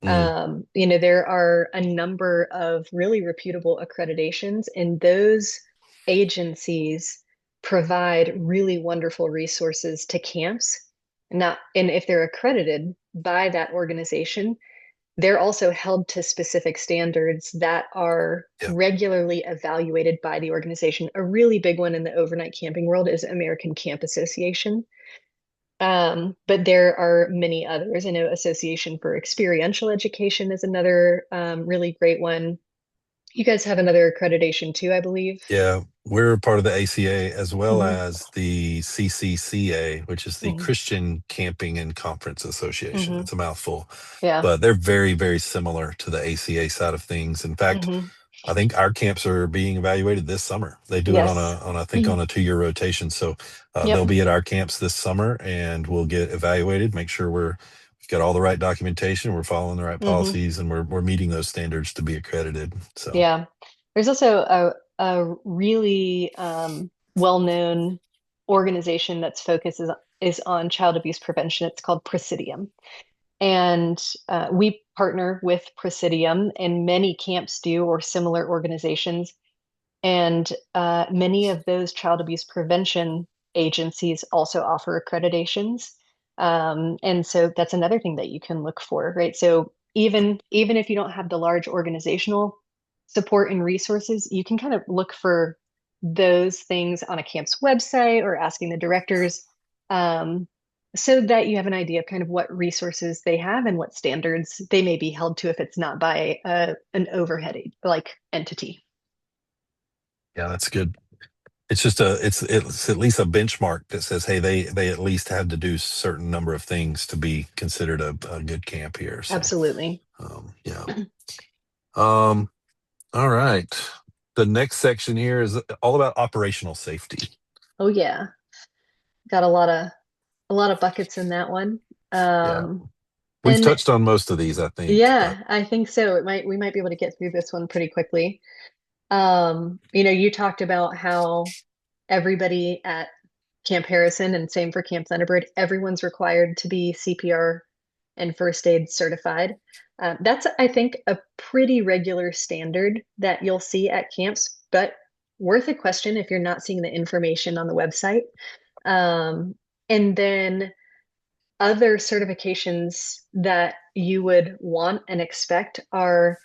mm, There are a number of really reputable accreditations, and those agencies provide really wonderful resources to camps. And if they're accredited by that organization, they're also held to specific standards that are yeah, regularly evaluated by the organization. A really big one in the overnight camping world is American Camp Association. But there are many others. I know Association for Experiential Education is another really great one. You guys have another accreditation too, I believe. yeah. We're part of the ACA as well Hmm. as the CCCA, which is the Hmm. Christian Camping and Conference Association. Hmm. It's a mouthful, Yeah. but they're very, very similar to the ACA side of things. In fact, Hmm. I think our camps are being evaluated this summer. They do it on Yes. a I think on a 2-year rotation. So they'll Yep. be at our camps this summer, and we'll get evaluated, make sure we've got all the right documentation, we're following the right Hmm. policies, and we're meeting those standards to be accredited. So Yeah. There's also a really well-known organization that's is on child abuse prevention. It's called Presidium. And we partner with Presidium, and many camps do, or similar organizations. And many of those child abuse prevention agencies also offer accreditations. And so that's another thing that you can look for, right? So even if you don't have the large organizational support and resources, you can kind of look for those things on a camp's website or asking the directors, um, so that you have an idea of kind of what resources they have and what standards they may be held to if it's not by an overhead like entity. yeah, that's good. It's at least a benchmark that says, hey, they at least had to do certain number of things to be considered a good camp here. So Absolutely. yeah. Um, all right. The next section here is all about operational safety. Oh yeah, got a lot of buckets in that one. Yeah. Um, We've and touched on most of these, I think, but yeah, I think so. We might be able to get through this one pretty quickly. You talked about how everybody at Camp Harrison and same for Camp Thunderbird, everyone's required to be CPR and first aid certified. That's, I think, a pretty regular standard that you'll see at camps, but worth a question if you're not seeing the information on the website. Um, and then other certifications that you would want and expect are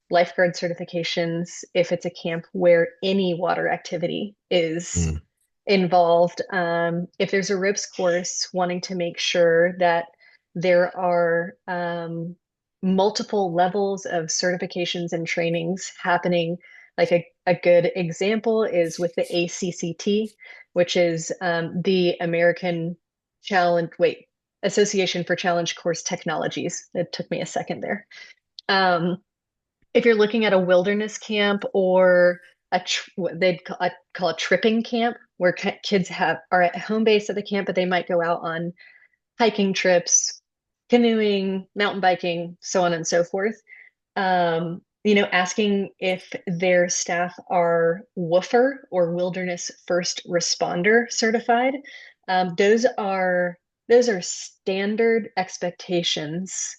lifeguard certifications if it's a camp where any water activity is mm, involved. If there's a ropes course, wanting to make sure that there are multiple levels of certifications and trainings happening. Like a good example is with the ACCT, which is the American Challenge, wait, Association for Challenge Course Technologies. It took me a second there. Um, if you're looking at a wilderness camp or what they'd call a tripping camp, where kids are at home base at the camp, but they might go out on hiking trips, canoeing, mountain biking, so on and so forth. Asking if their staff are WWOOFer or Wilderness First Responder certified. Those are standard expectations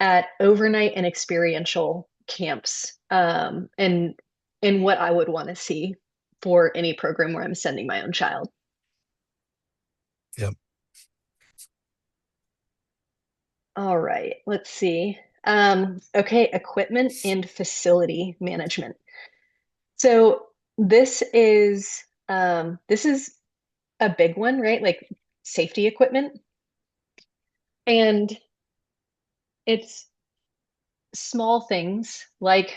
at overnight and experiential camps, and what I would want to see for any program where I'm sending my own child. Yep. All right, let's see. Okay, equipment and facility management. So this is a big one, right? Like safety equipment, and it's small things like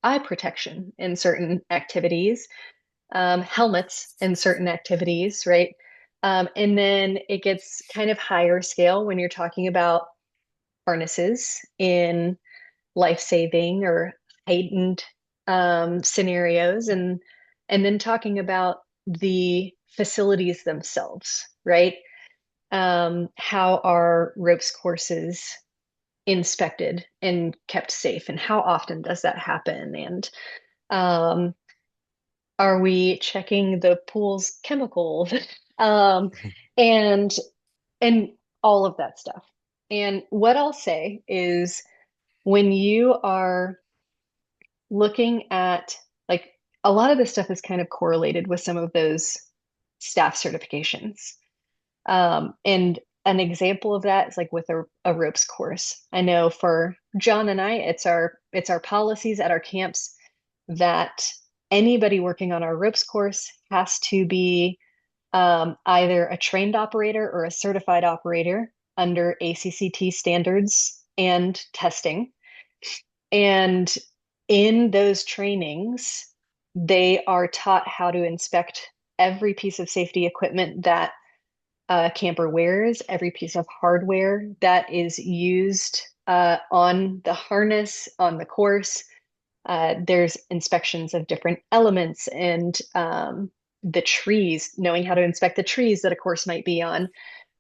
eye protection in certain activities, helmets in certain activities, right? And then it gets kind of higher scale when you're talking about harnesses in life-saving or heightened scenarios, and then talking about the facilities themselves, right? How are ropes courses inspected and kept safe, and how often does that happen? And um, are we checking the pool's chemicals? um, and and all of that stuff. And what I'll say is when you are looking at like a lot of this stuff is kind of correlated with some of those staff certifications. And an example of that is like with a ropes course. I know for John and I, it's our policies at our camps that anybody working on our ropes course has to be either a trained operator or a certified operator under ACCT standards and testing. And in those trainings, they are taught how to inspect every piece of safety equipment that a camper wears, every piece of hardware that is used on the harness, on the course. There's inspections of different elements and the trees, knowing how to inspect the trees that a course might be on.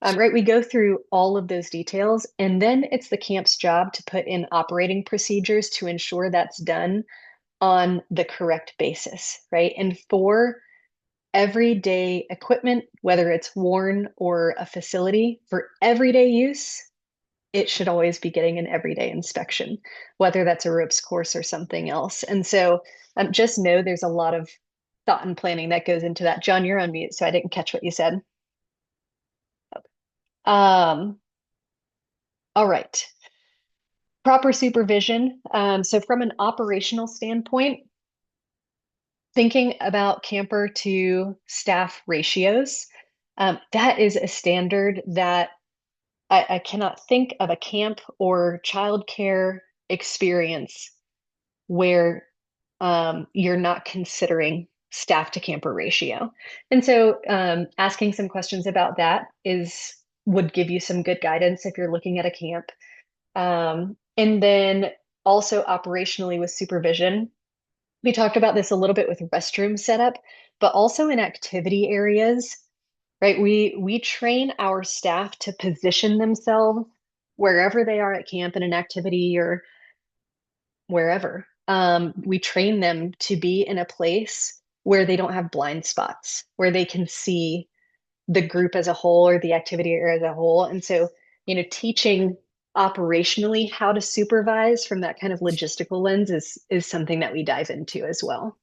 Right, we go through all of those details, and then it's the camp's job to put in operating procedures to ensure that's done on the correct basis, right? And for everyday equipment, whether it's worn or a facility, for everyday use, it should always be getting an everyday inspection, whether that's a ropes course or something else. And so just know there's a lot of thought and planning that goes into that. John, you're on mute, so I didn't catch what you said. Um, all right. Proper supervision. So from an operational standpoint, thinking about camper to staff ratios, that is a standard that I cannot think of a camp or childcare experience where you're not considering staff to camper ratio. And so asking some questions about that would give you some good guidance if you're looking at a camp. And then also operationally with supervision, we talked about this a little bit with restroom setup, but also in activity areas, right? We train our staff to position themselves wherever they are at camp in an activity or wherever. We train them to be in a place where they don't have blind spots, where they can see the group as a whole or the activity area as a whole. And so, teaching operationally how to supervise from that kind of logistical lens is something that we dive into as well.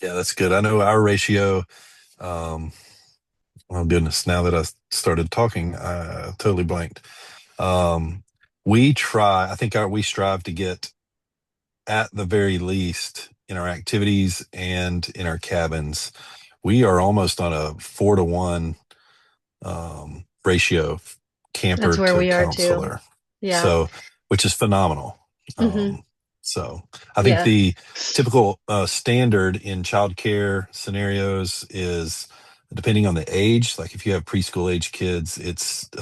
Yeah, that's good. I know our ratio. Um, oh goodness, now that I started talking, I totally blanked. Um, we try. I think we strive to get at the very least in our activities and in our cabins. We are almost on a 4-to-1 ratio, That's camper where to we are too. counselor. Yeah. So, which is phenomenal. Hmm. So, I think Yeah. the typical standard in childcare scenarios is depending on the age. Like if you have preschool age kids, it's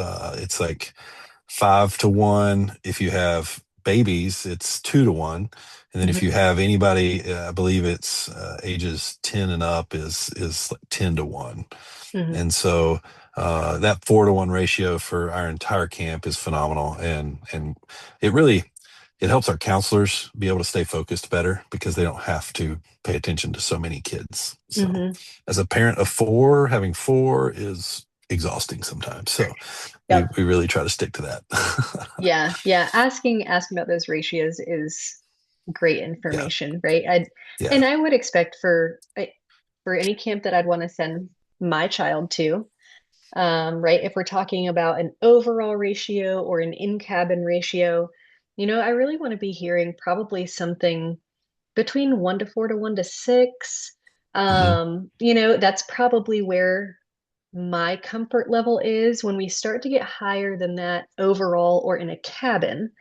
like 5-to-1. If you have babies, it's 2 to 1. And then if you Hmm. have anybody, I believe it's ages 10 and up is like 10 to 1. Hmm. And so that 4 to 1 ratio for our entire camp is phenomenal. And it really it helps our counselors be able to stay focused better because they don't have to pay attention to so many kids. So Hmm. as a parent of four, having four is exhausting sometimes. So Yep. we really try to stick to that. Yeah. Yeah. Asking about those ratios is great Yeah. information, right? And Yeah. I would expect for any camp that I'd want to send my child to, right? If we're talking about an overall ratio or an in-cabin ratio, I really want to be hearing probably something between 1 to 4 to 1 to 6. Hmm. That's probably where my comfort level is. When we start to get higher than that overall or in a cabin,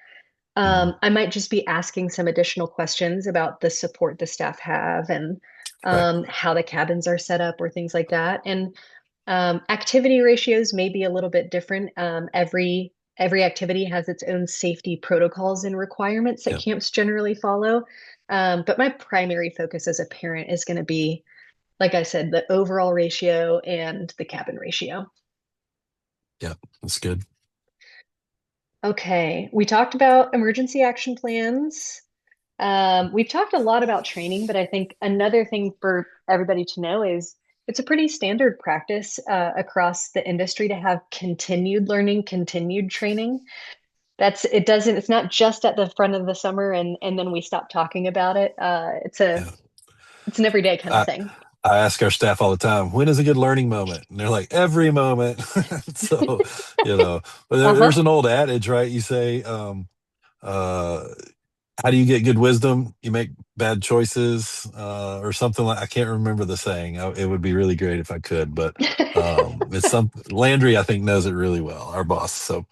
Hmm. I might just be asking some additional questions about the support the staff have and Right. how the cabins are set up or things like that. And activity ratios may be a little bit different. Every activity has its own safety protocols and requirements that Yeah. camps generally follow. But my primary focus as a parent is going to be, like I said, the overall ratio and the cabin ratio. Yeah. That's good. Okay, we talked about emergency action plans. We've talked a lot about training, but I think another thing for everybody to know is it's a pretty standard practice across the industry to have continued learning, continued training. It's not just at the front of the summer and then we stop talking about it. Yeah. It's an everyday kind of I thing. I ask our staff all the time, when is a good learning moment? And they're like, every moment. So, but there's Uh-huh. an old adage, right? You say, uh, how do you get good wisdom? You make bad choices, or something like. I can't remember the saying. It would be really great if I could, but it's some Landry. I think knows it really well, our boss. So,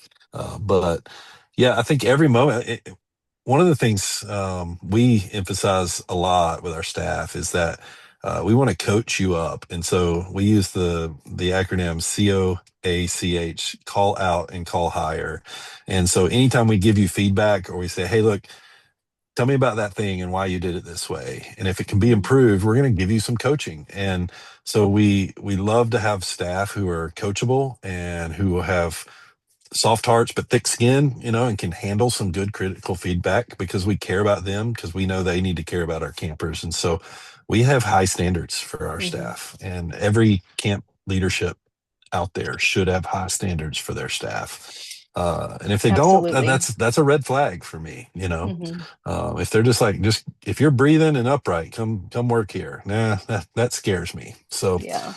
but yeah, I think every moment. One of the things we emphasize a lot with our staff is that we want to coach you up, and so we use the acronym COACH, call out and call higher. And so anytime we give you feedback or we say, hey, look, tell me about that thing and why you did it this way, and if it can be Mhm. improved, we're going to give you some coaching. And so we love to have staff who are coachable and who have soft hearts but thick skin, and can handle some good critical feedback because we care about them, because we know they need to care about our campers. And so we have high standards for our Mhm. staff, and every camp leadership out there should have high standards for their staff. And if they don't, Absolutely. that's a red flag for me. Hmm. If they're just if you're breathing and upright, come work here. Nah, that scares me. So, Yeah.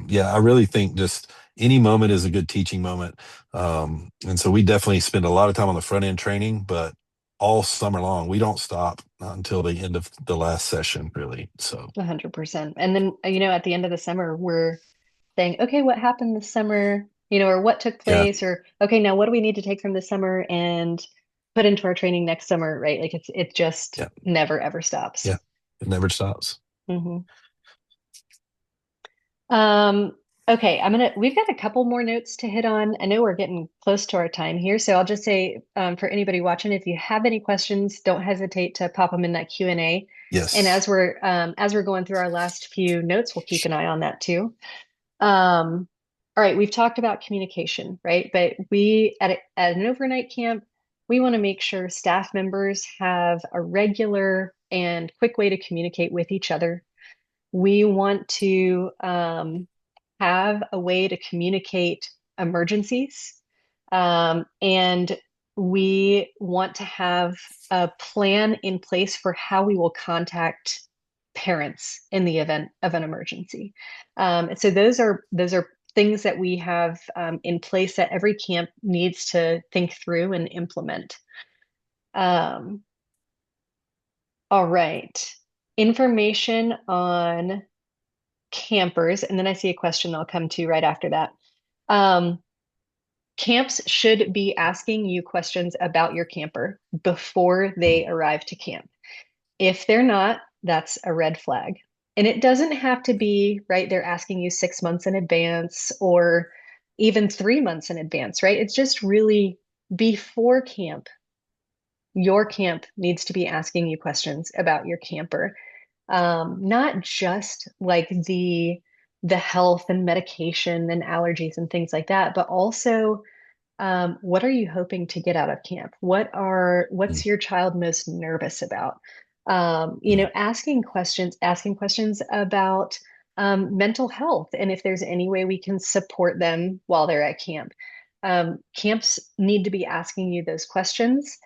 yeah, I really think just any moment is a good teaching moment. And so we definitely spend a lot of time on the front end training, but all summer long we don't stop until the end of the last session, really. So 100%. And then, at the end of the summer, we're saying, okay, what happened this summer, or what took yeah, place, or okay, now what do we need to take from this summer and put into our training next summer, right? Like it just yeah, never ever stops. yeah, it never stops. Hmm. Okay, we've got a couple more notes to hit on. I know we're getting close to our time here, so I'll just say, for anybody watching, if you have any questions, don't hesitate to pop them in that Q&A. And Yes. as we're going through our last few notes, we'll keep an eye on that too. Um, all right, we've talked about communication, right? But at an overnight camp, we want to make sure staff members have a regular and quick way to communicate with each other. We want to have a way to communicate emergencies. And we want to have a plan in place for how we will contact parents in the event of an emergency. And so those are things that we have in place that every camp needs to think through and implement. Um, all right. Information on campers, and then I see a question I'll come to right after that. Um, Camps should be asking you questions about your camper before Mm. they arrive to camp. If they're not, that's a red flag. And it doesn't have to be, right? They're asking you 6 months in advance or even 3 months in advance, right? It's just really before camp. your camp needs to be asking you questions about your camper. Not just like the health and medication and allergies and things like that, but also what are you hoping to get out of camp? Mm, What's your child most nervous about? mm, Asking questions about mental health and if there's any way we can support them while they're at camp. Camps need to be asking you those questions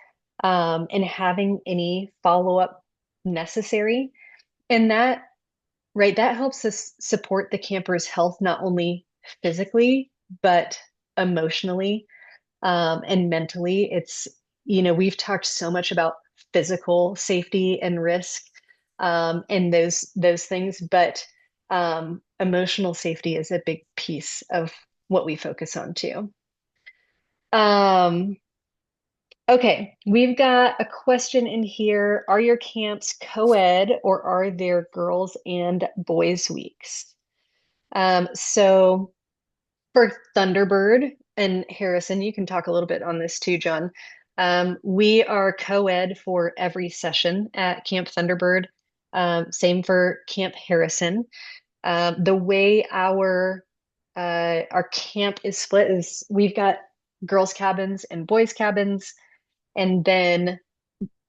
and having any follow-up necessary. And that helps us support the camper's health, not only physically, but emotionally and mentally. We've talked so much about physical safety and risk and those things, but emotional safety is a big piece of what we focus on too. Um, okay, we've got a question in here. Are your camps co-ed or are there girls and boys weeks? So for Thunderbird and Harrison, you can talk a little bit on this too, John. We are co-ed for every session at Camp Thunderbird. Same for Camp Harrison. The way our camp is split is we've got girls' cabins and boys' cabins, and then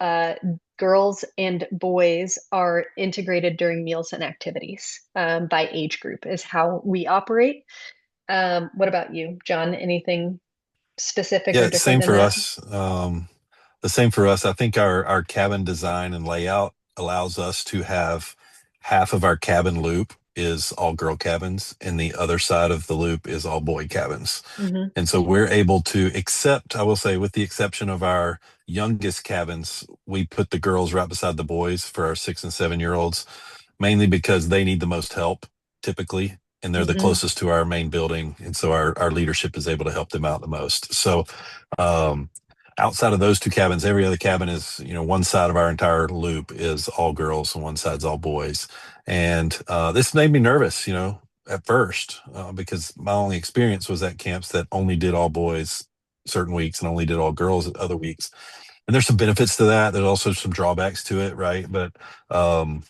uh, girls and boys are integrated during meals and activities by age group is how we operate. What about you, John? Anything specific or Yeah, different same than for that? us. The same for us. I think our cabin design and layout allows us to have half of our cabin loop is all girl cabins, and the other side of the loop is all boy cabins. Hmm. And so we're able to accept, I will say, with the exception of our youngest cabins, we put the girls right beside the boys for our 6 and 7 year olds, mainly because they need the most help typically, and they're the Hmm. closest to our main building. And so our leadership is able to help them out the most. So, um, outside of those two cabins, every other cabin is, one side of our entire loop is all girls and one side's all boys. And this made me nervous, at first, because my only experience was at camps that only did all boys certain weeks and only did all girls at other weeks. And there's some benefits to that. There's also some drawbacks to it, right? But um,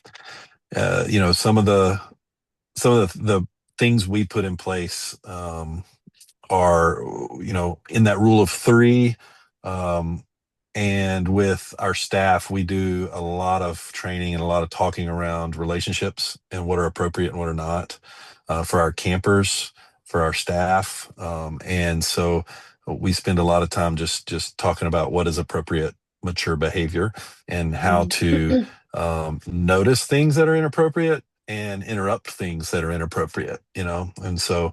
some of the things we put in place are, in that rule of three. Um, and with our staff, we do a lot of training and a lot of talking around relationships and what are appropriate and what are not for our campers, for our staff. And so we spend a lot of time just talking about what is appropriate, mature behavior and how Hmm. to notice things that are inappropriate and interrupt things that are inappropriate, And so,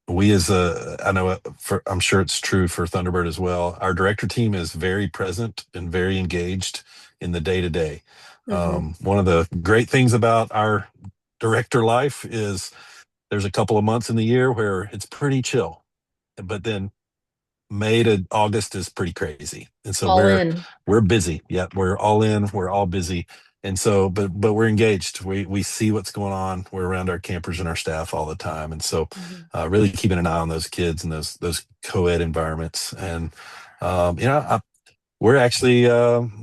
we as I know I'm sure it's true for Thunderbird as well. Our director team is very present and very engaged in the day to day. Hmm. One of the great things about our director life is there's a couple of months in the year where it's pretty chill, but then May to August is pretty crazy. And so All we're in. we're busy. Yeah, we're all in, we're all busy. And so but we're engaged. We see what's going on. We're around our campers and our staff all the time. And so Hmm. really keeping an eye on those kids and those co-ed environments. And we're actually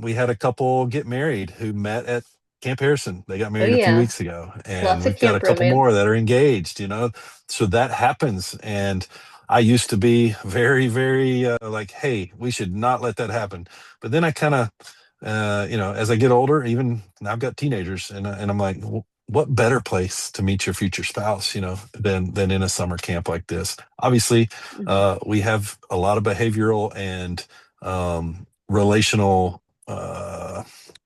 we had a couple get married who met at Camp Harrison. They got Oh married a few yeah, weeks ago, and lots of we've got a camp couple more romance. that are engaged. So that happens. And I used to be very, very like, hey, we should not let that happen. But then I kind of, as I get older, even now I've got teenagers, and I'm like, what better place to meet your future spouse, than in a summer camp like this? Obviously, Hmm. we have a lot of behavioral and relational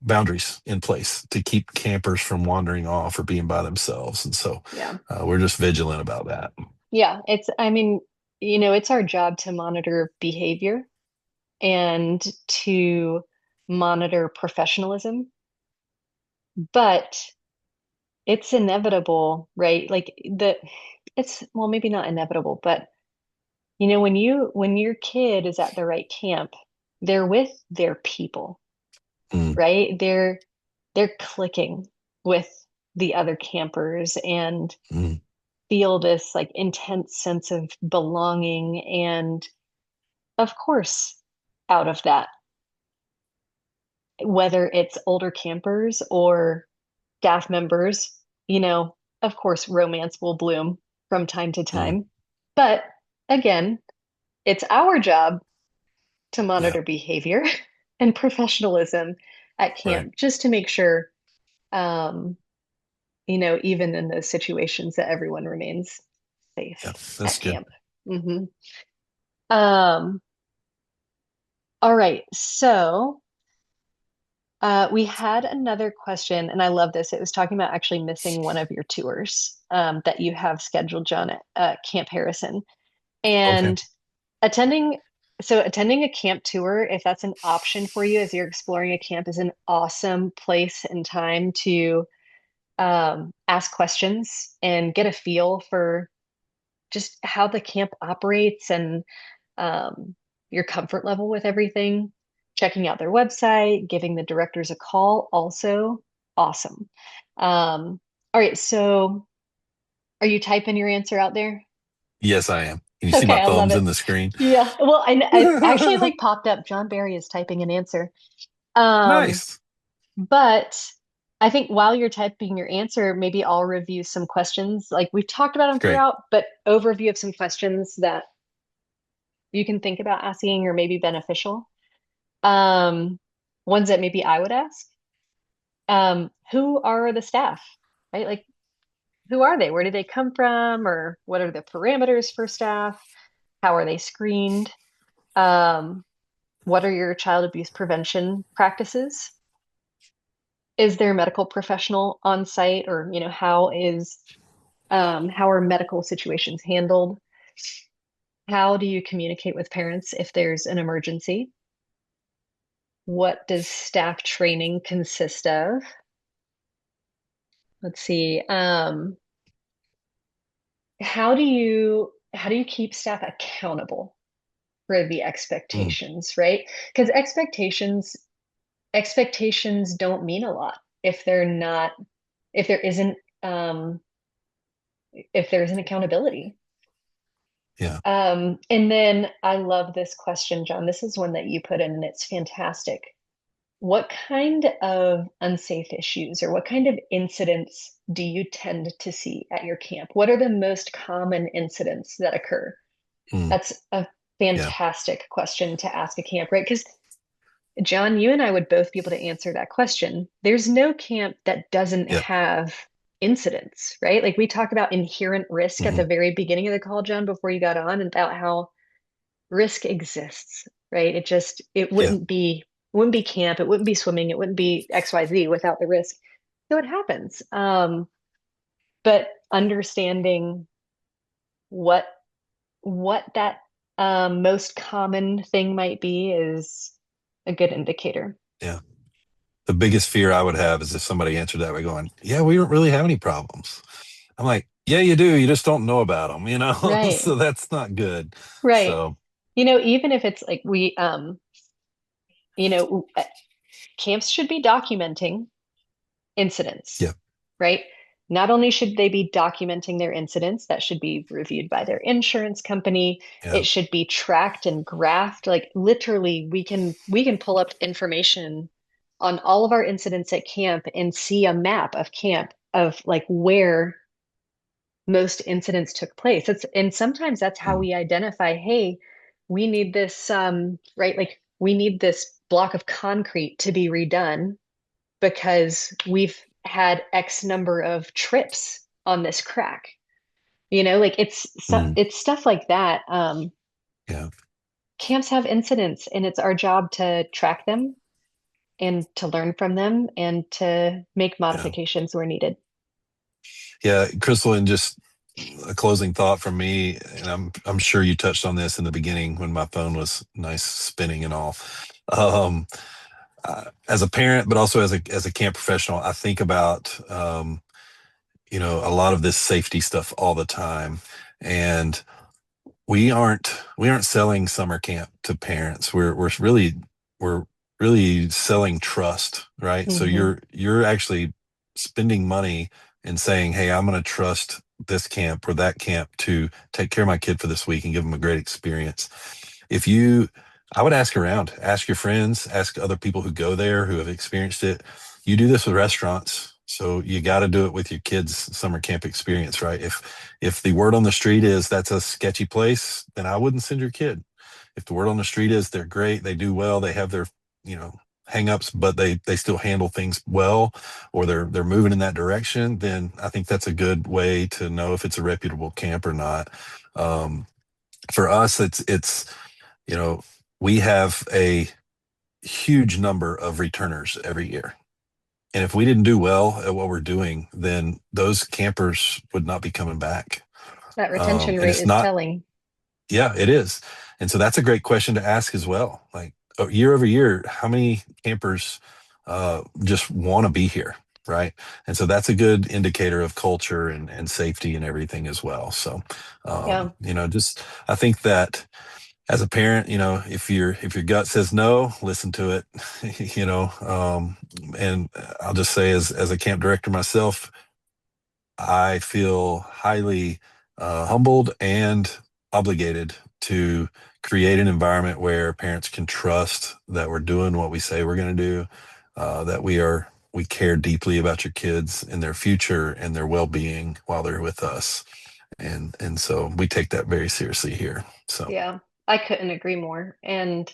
boundaries in place to keep campers from wandering off or being by themselves. And so Yeah. we're just vigilant about that. Yeah, I mean, it's our job to monitor behavior and to monitor professionalism, but it's inevitable, right? Well, maybe not inevitable, but when your kid is at the right camp, they're with their people, Mm, right? They're clicking with the other campers and mm, feel this like intense sense of belonging and of course out of that. whether it's older campers or staff members, of course, romance will bloom from time to Mm, time. But again, it's our job to yeah, monitor behavior and professionalism at right. camp just to make sure, um, even in those situations that everyone remains Yeah, safe that's at good. camp. Hmm. Um, all right. So we had another question, and I love this. It was talking about actually missing one of your tours that you have scheduled, John, at Camp Harrison. Okay. And attending, attending a camp tour, if that's an option for you as you're exploring a camp, is an awesome place and time to ask questions and get a feel for just how the camp operates and your comfort level with everything. Checking out their website, giving the directors a call, also awesome. All right, so are you typing your answer out there? Yes, I am. Can you see Okay, my I love thumbs it. in the screen? Yeah, well, I actually like popped up. John Barry is typing an answer. Um, Nice. but I think while you're typing your answer, maybe I'll review some questions. Like we've talked about them Great. throughout, but overview of some questions that you can think about asking or maybe beneficial. Um, Ones that maybe I would ask. Who are the staff? Right? Like, who are they? Where do they come from? Or what are the parameters for staff? How are they screened? Um, what are your child abuse prevention practices? Is there a medical professional on site? Or, how are medical situations handled? How do you communicate with parents if there's an emergency? What does staff training consist of? Let's see. How do you keep staff accountable for the Mm, expectations, right? Because expectations don't mean a lot if they're not if there isn't um if there isn't accountability. yeah. And then I love this question, John. This is one that you put in, and it's fantastic. What kind of unsafe issues or what kind of incidents do you tend to see at your camp? What are the most common incidents that occur? Mm, That's a yeah. fantastic question to ask a camp, right? Because John, you and I would both be able to answer that question. There's no camp that doesn't Yeah. have incidents, right? Like we talked about inherent risk at Hmm. the very beginning of the call, John, before you got on, and about how risk exists, right? It Yeah. wouldn't be camp, it wouldn't be swimming, it wouldn't be XYZ without the risk. So it happens. But understanding what that most common thing might be is a good indicator. Yeah. The biggest fear I would have is if somebody answered that by going, "Yeah, we don't really have any problems." I'm like, "Yeah, you do. You just don't know about them, you know?" Right, So that's not good. right. So, Even if it's like you know, uh, camps should be documenting incidents, yeah. right? Not only should they be documenting their incidents, that should be reviewed by their insurance company. Yeah. It should be tracked and graphed. Like literally, we can pull up information on all of our incidents at camp and see a map of camp of like where most incidents took place. And sometimes that's how Mm, we identify, hey, we need this right, like we need this block of concrete to be redone because we've had X number of trips on this crack. Like mm, it's stuff like that. yeah. Camps have incidents, and it's our job to track them and to learn from them and to make Yeah. modifications where needed. Yeah. Crystal, and just a closing thought from me, and I'm sure you touched on this in the beginning when my phone was nice spinning and all. Um, as a parent, but also as a camp professional, I think about a lot of this safety stuff all the time, and we aren't selling summer camp to parents. We're really selling trust, right? So Hmm. you're actually spending money and saying, "Hey, I'm going to trust this camp or that camp to take care of my kid for this week and give them a great experience." If you I would ask around, ask your friends, ask other people who go there who have experienced it. You do this with restaurants, so you got to do it with your kids' summer camp experience, right? If the word on the street is that's a sketchy place, then I wouldn't send your kid. If the word on the street is they're great, they do well, they have their, you know, hang-ups, but they still handle things well, or they're moving in that direction, then I think that's a good way to know if it's a reputable camp or not. Um, for us, it's you know, we have a huge number of returners every year. And if we didn't do well at what we're doing, then those campers would not be coming back. That retention And rate it's is not, telling. yeah, it is. And so that's a great question to ask as well. Like year over year, how many campers just want to be here? Right. And so that's a good indicator of culture and safety and everything as well. So, Yeah. just I think that as a parent, if your gut says no, listen to it. And I'll just say, as a camp director myself, I feel highly humbled and obligated to create an environment where parents can trust that we're doing what we say we're going to do, that we care deeply about your kids and their future and their well-being while they're with us, and so we take that very seriously here. So Yeah. I couldn't agree more. And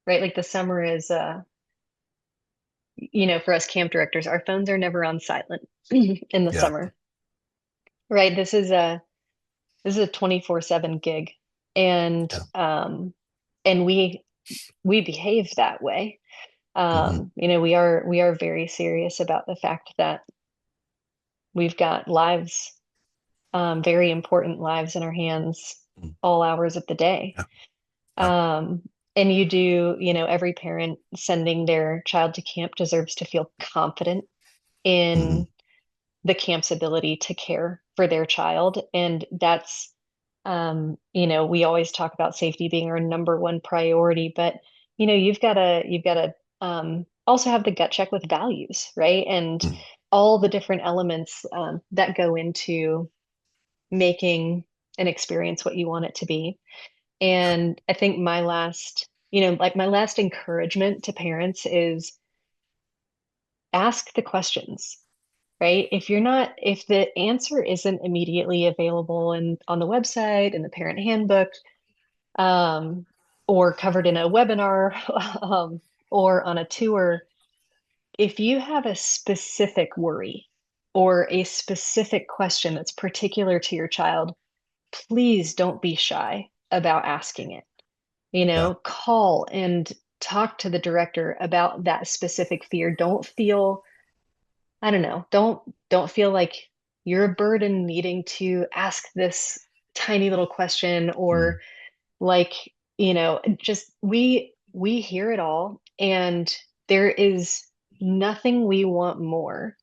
right, like the summer is for us camp directors, our phones are never on silent in the yeah, summer. Right. This is a 24/7 gig. And yeah. and we behave that way. Hmm. We are very serious about the fact that we've got lives, very important lives in our hands all hours of the day. Yeah, yeah. Um, and every parent sending their child to camp deserves to feel confident Hmm. in the camp's ability to care for their child. And that's, we always talk about safety being our number one priority, but you've got to also have the gut check with values, right? And Hmm. all the different elements that go into making an experience what you want it to be. And I think my last encouragement to parents is ask the questions, right? If the answer isn't immediately available on the website, in the parent handbook, um, or covered in a webinar, or on a tour, if you have a specific worry or a specific question that's particular to your child, please don't be shy about asking it. Yeah. Call and talk to the director about that specific fear. Don't feel, I don't know, don't feel like you're a burden needing to ask this tiny little question, or Mm. like, just we hear it all, and there is nothing we want more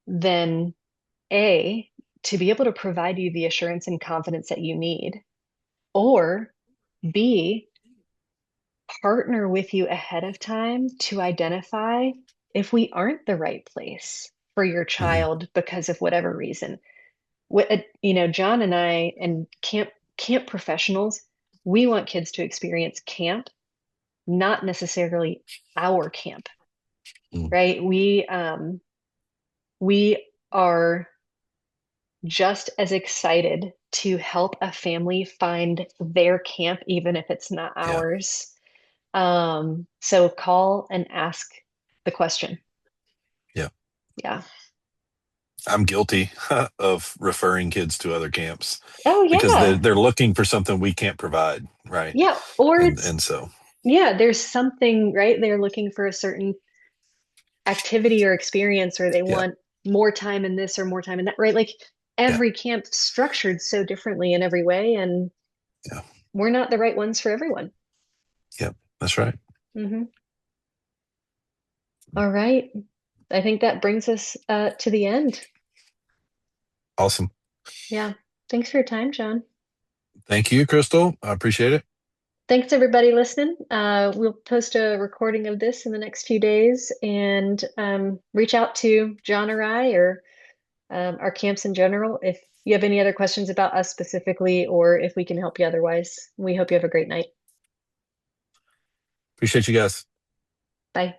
than A, to be able to provide you the assurance and confidence that you need, or B, partner with you ahead of time to identify if we aren't the right place for your Hmm. child because of whatever reason. John and I and camp professionals, we want kids to experience camp, not necessarily our camp, Mm. right? We are just as excited to help a family find their camp, even if it's not Yeah. ours. So call and ask the question. Yeah. Yeah. I'm guilty of referring kids to other camps Oh because they're yeah. they're looking for something we can't provide, right? Yeah. Or And it's and so yeah, there's something, right? They're looking for a certain activity or experience, or they yeah, want more time in this or more time in that, right? Like yeah, every camp's structured so differently in every way, and yeah, we're not the right ones for everyone. yeah. That's right. Hmm. All right. I think that brings us to the end. Awesome. Yeah. Thanks for your time, John. Thank you, Crystal. I appreciate it. Thanks everybody listening. We'll post a recording of this in the next few days, and reach out to John or I, or our camps in general if you have any other questions about us specifically, or if we can help you otherwise. We hope you have a great night. Appreciate you guys. Bye.